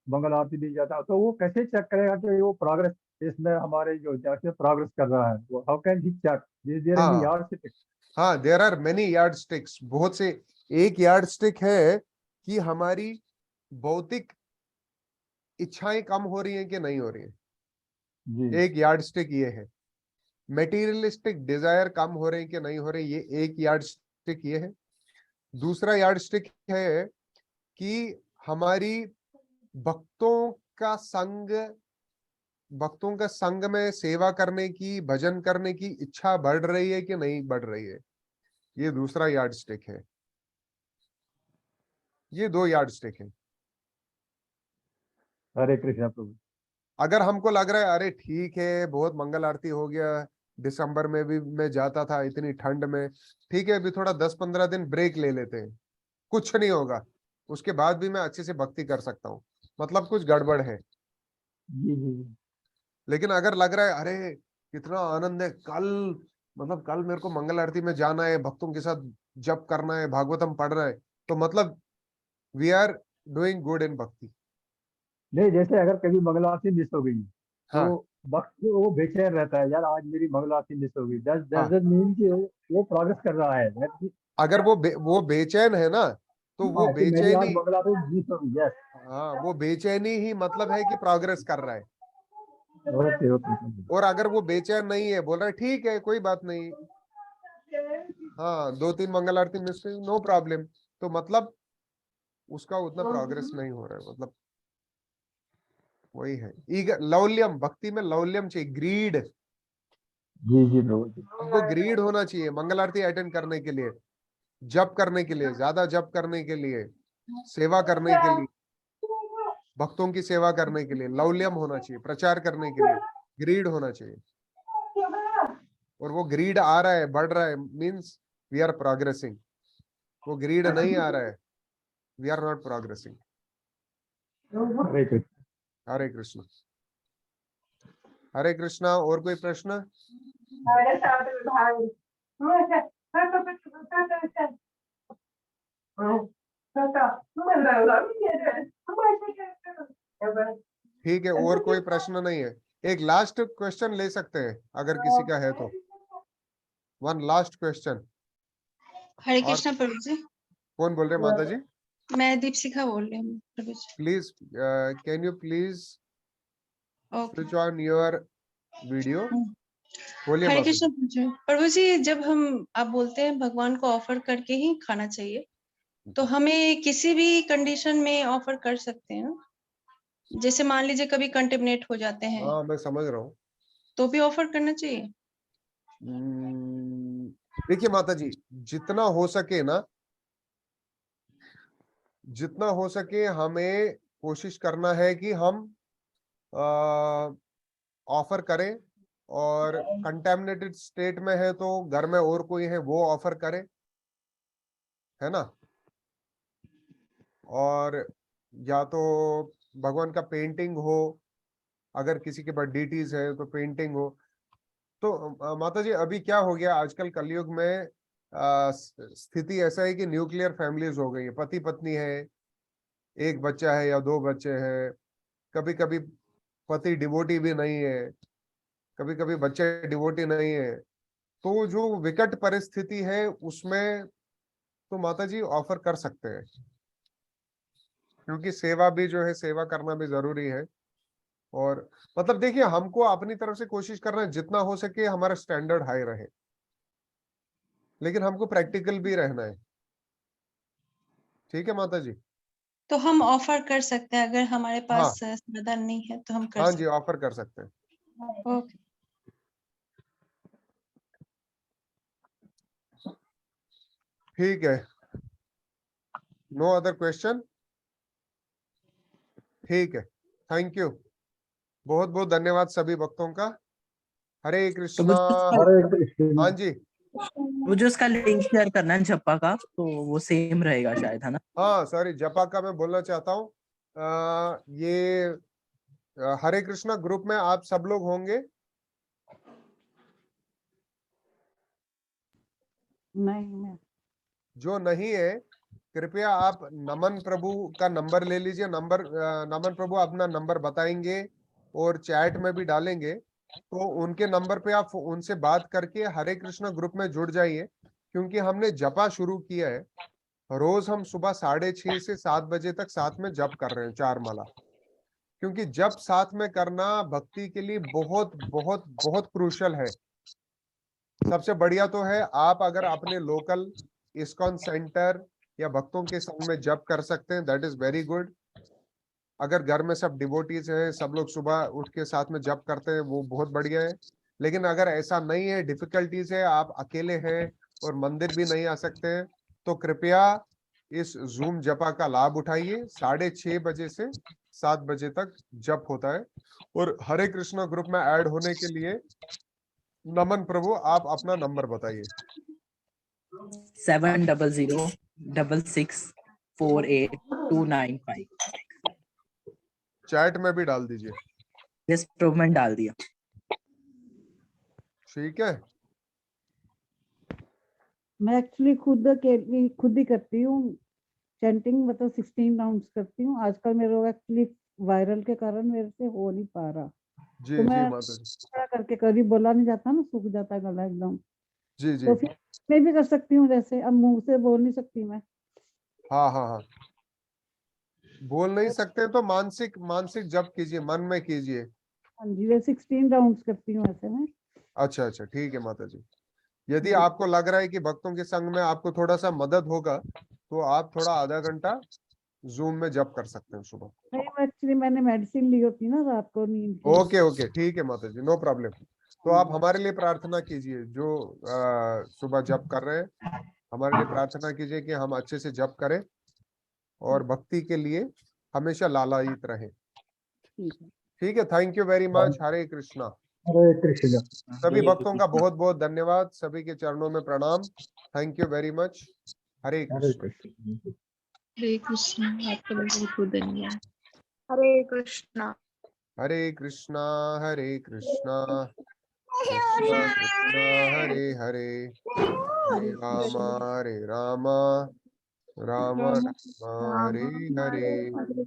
मंगल आरती भी जाता है, तो वो कैसे चेक करेगा कि वो प्रोग्रेस इसमें हमारे जो जैसे प्रोग्रेस कर रहा है, वो how can he check? Is there any हाँ यार्डस्टिक? हाँ, there are many yardsticks, बहुत से। एक यार्ड स्टिक है कि हमारी भौतिक इच्छाएं कम हो रही हैं कि नहीं हो रही हैं, जी एक यार्ड स्टिक ये है। मेटीरियलिस्टिक डिजायर कम हो रहे हैं कि नहीं हो रहे, ये एक यार्ड स्टिक ये है। दूसरा यार्ड स्टिक है कि हमारी भक्तों का संग भक्तों का संग में सेवा करने की, भजन करने की इच्छा बढ़ रही है कि नहीं बढ़ रही है, ये दूसरा यार्ड स्टिक है। ये 2 यार्ड स्टिक है। हरे कृष्णा प्रभु। अगर हमको लग रहा है अरे ठीक है, बहुत मंगल आरती हो गया, दिसंबर में भी मैं जाता था इतनी ठंड में, ठीक है अभी थोड़ा 10-15 दिन ब्रेक ले लेते हैं, कुछ नहीं होगा, उसके बाद भी मैं अच्छे से भक्ति कर सकता हूँ, मतलब कुछ गड़बड़ है। जी जी जी। लेकिन अगर लग रहा है अरे कितना आनंद है, कल मतलब कल मेरे को मंगल आरती में जाना है, भक्तों के साथ जप करना है, भागवतम पढ़ना है, तो मतलब we are doing good in bhakti. नहीं, जैसे अगर कभी मंगल आरती मिस हो गई तो हाँ भक्त जो वो बेचैन रहता है, यार आज मेरी मंगल आरती मिस हो गई, हाँ, डज मीन कि वो प्रोग्रेस कर रहा है अगर वो बेचैन है ना, तो वो कि मेरी आज बेचैनी, मंगल आरती मिस हो गई। यस। हाँ वो बेचैनी ही मतलब है कि प्रोग्रेस कर रहा है। Okay okay. और अगर वो बेचैन नहीं है, बोल रहा है ठीक है कोई बात नहीं, हाँ 2-3 मंगल आरती मिस हुई, नो प्रॉब्लम, तो मतलब उसका उतना प्रोग्रेस नहीं हो रहा है, मतलब वही है। लौल्यम, भक्ति में लौल्यम चाहिए, ग्रीड। जी जी प्रभु जी। हमको ग्रीड होना चाहिए मंगल आरती अटेंड करने के लिए, जप करने के लिए, ज्यादा जप करने के लिए, सेवा करने के लिए, भक्तों की सेवा करने के लिए लौल्यम होना चाहिए, प्रचार करने के लिए ग्रीड होना चाहिए। और वो ग्रीड आ रहा है, बढ़ रहा है, मीन्स वी आर प्रोग्रेसिंग। वो ग्रीड नहीं आ रहा है, वी आर नॉट प्रोग्रेसिंग। हरे कृष्ण। हरे कृष्ण, हरे कृष्णा। और कोई प्रश्न? ठीक है, और कोई प्रश्न नहीं है, एक लास्ट क्वेश्चन ले सकते हैं अगर किसी का है तो, वन लास्ट क्वेश्चन। हरे और कृष्णा प्रभु जी। कौन बोल रहे हैं माता जी? मैं दीपशिखा बोल रही हूँ प्रभु जी। Please can you please okay. Switch on your video. बोलिए हरे माता कृष्णा जी। प्रभु जी, जब हम आप बोलते हैं भगवान को ऑफर करके ही खाना चाहिए, तो हमें किसी भी कंडीशन में ऑफर कर सकते हैं ना? जैसे मान लीजिए कभी कंटेमिनेट हो जाते हैं हाँ मैं समझ रहा हूँ। तो भी ऑफर करना चाहिए। देखिए माता जी, जितना हो सके ना, जितना हो सके हमें कोशिश करना है कि हम ऑफर करें, और कंटेमिनेटेड स्टेट में है तो घर में और कोई है वो ऑफर करे, है ना। और या तो भगवान का पेंटिंग हो, अगर किसी के पास डीटीज है तो पेंटिंग हो, तो माता जी अभी क्या हो गया आजकल कलयुग में, स्थिति ऐसा है कि न्यूक्लियर फैमिलीज हो गई है, पति पत्नी है, एक बच्चा है या 2 बच्चे हैं, कभी कभी पति डिवोटी भी नहीं है, कभी कभी बच्चे डिवोटी नहीं है। तो जो विकट परिस्थिति है उसमें तो माता जी ऑफर कर सकते हैं, क्योंकि सेवा भी जो है, सेवा करना भी जरूरी है। और मतलब देखिए, हमको अपनी तरफ से कोशिश करना है जितना हो सके हमारा स्टैंडर्ड हाई रहे, लेकिन हमको प्रैक्टिकल भी रहना है। ठीक है माता जी? तो हम ऑफर कर सकते हैं, अगर हमारे पास हाँ समाधान नहीं है तो हम कर हाँ सकते जी, ऑफर कर सकते हैं। हैं। ओके। ठीक है, नो अदर क्वेश्चन? ठीक है, थैंक यू, बहुत बहुत धन्यवाद सभी भक्तों का। हरे तो कृष्णा। हरे कृष्ण। हाँ जी, वो जो उसका लिंक शेयर करना है जप्पा का, तो वो सेम रहेगा शायद, है ना? हाँ सॉरी, जपा का मैं बोलना चाहता हूँ। ये हरे कृष्णा ग्रुप में आप सब लोग होंगे? नहीं, मैं जो नहीं है, कृपया आप नमन प्रभु का नंबर ले लीजिए। नमन प्रभु अपना नंबर बताएंगे और चैट में भी डालेंगे, तो उनके नंबर पे आप उनसे बात करके हरे कृष्णा ग्रुप में जुड़ जाइए। क्योंकि हमने जपा शुरू किया है, रोज हम सुबह 6:30 से 7 बजे तक साथ में जप कर रहे हैं 4 माला। क्योंकि जप साथ में करना भक्ति के लिए बहुत बहुत बहुत क्रूशल है। सबसे बढ़िया तो है आप अगर अपने लोकल इस्कॉन सेंटर या भक्तों के संग में जप कर सकते हैं, दैट इज वेरी गुड। अगर घर में सब डिवोटीज हैं, सब लोग सुबह उठ के साथ में जप करते हैं, वो बहुत बढ़िया है। लेकिन अगर ऐसा नहीं है, डिफिकल्टीज है, आप अकेले हैं और मंदिर भी नहीं आ सकते हैं, तो कृपया इस जूम जपा का लाभ उठाइए। 6:30 बजे से 7 बजे तक जप होता है। और हरे कृष्णा ग्रुप में ऐड होने के लिए नमन प्रभु आप अपना नंबर बताइए। 7006648295। चैट में भी डाल दीजिए। यस प्रभु, मैंने डाल दिया। ठीक है, मैं एक्चुअली खुद ही करती हूँ चैंटिंग, मतलब 16 राउंड्स करती हूँ। आजकल मेरे को एक्चुअली वायरल के कारण मेरे से हो नहीं पा रहा, जी तो जी मैं माता जी, थोड़ा करके करीब बोला नहीं जाता ना, सूख जाता है गला एकदम। जी जी, तो फिर मैं भी कर सकती हूँ, जैसे अब मुंह से बोल नहीं सकती मैं। हाँ हाँ हाँ, बोल नहीं सकते तो मानसिक मानसिक जप कीजिए, मन में कीजिए। हाँ जी, मैं 16 राउंड्स करती हूँ ऐसे में। अच्छा अच्छा, ठीक है माता जी। यदि आपको लग रहा है कि भक्तों के संग में आपको थोड़ा सा मदद होगा, तो आप थोड़ा आधा घंटा जूम में जप कर सकते हैं सुबह। नहीं, एक्चुअली मैंने मेडिसिन ली होती ना रात को नींद की। ओके ओके, ठीक है माता जी, नो प्रॉब्लम। तो आप हमारे लिए प्रार्थना कीजिए, जो सुबह जप कर रहे हैं, हमारे लिए प्रार्थना कीजिए कि हम अच्छे से जप करें और भक्ति के लिए हमेशा लालायित रहें। ठीक है, थैंक यू वेरी मच। हरे कृष्णा। हरे कृष्ण। सभी भक्तों का बहुत बहुत धन्यवाद, सभी के चरणों में प्रणाम। Thank you very much. हरे हरे कृष्ण। कृष्ण। हरे कृष्ण, आपका बहुत बहुत धन्यवाद। हरे कृष्णा। हरे कृष्णा हरे कृष्णा कृष्णा कृष्णा हरे हरे, हरे राम राम राम हरे हरे।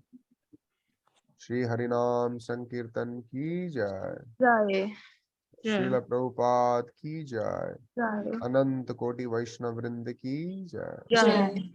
श्री हरिनाम संकीर्तन की जय। जय श्रील प्रभुपाद की जय। जय अनंत कोटि वैष्णव वृंद की जय। जय।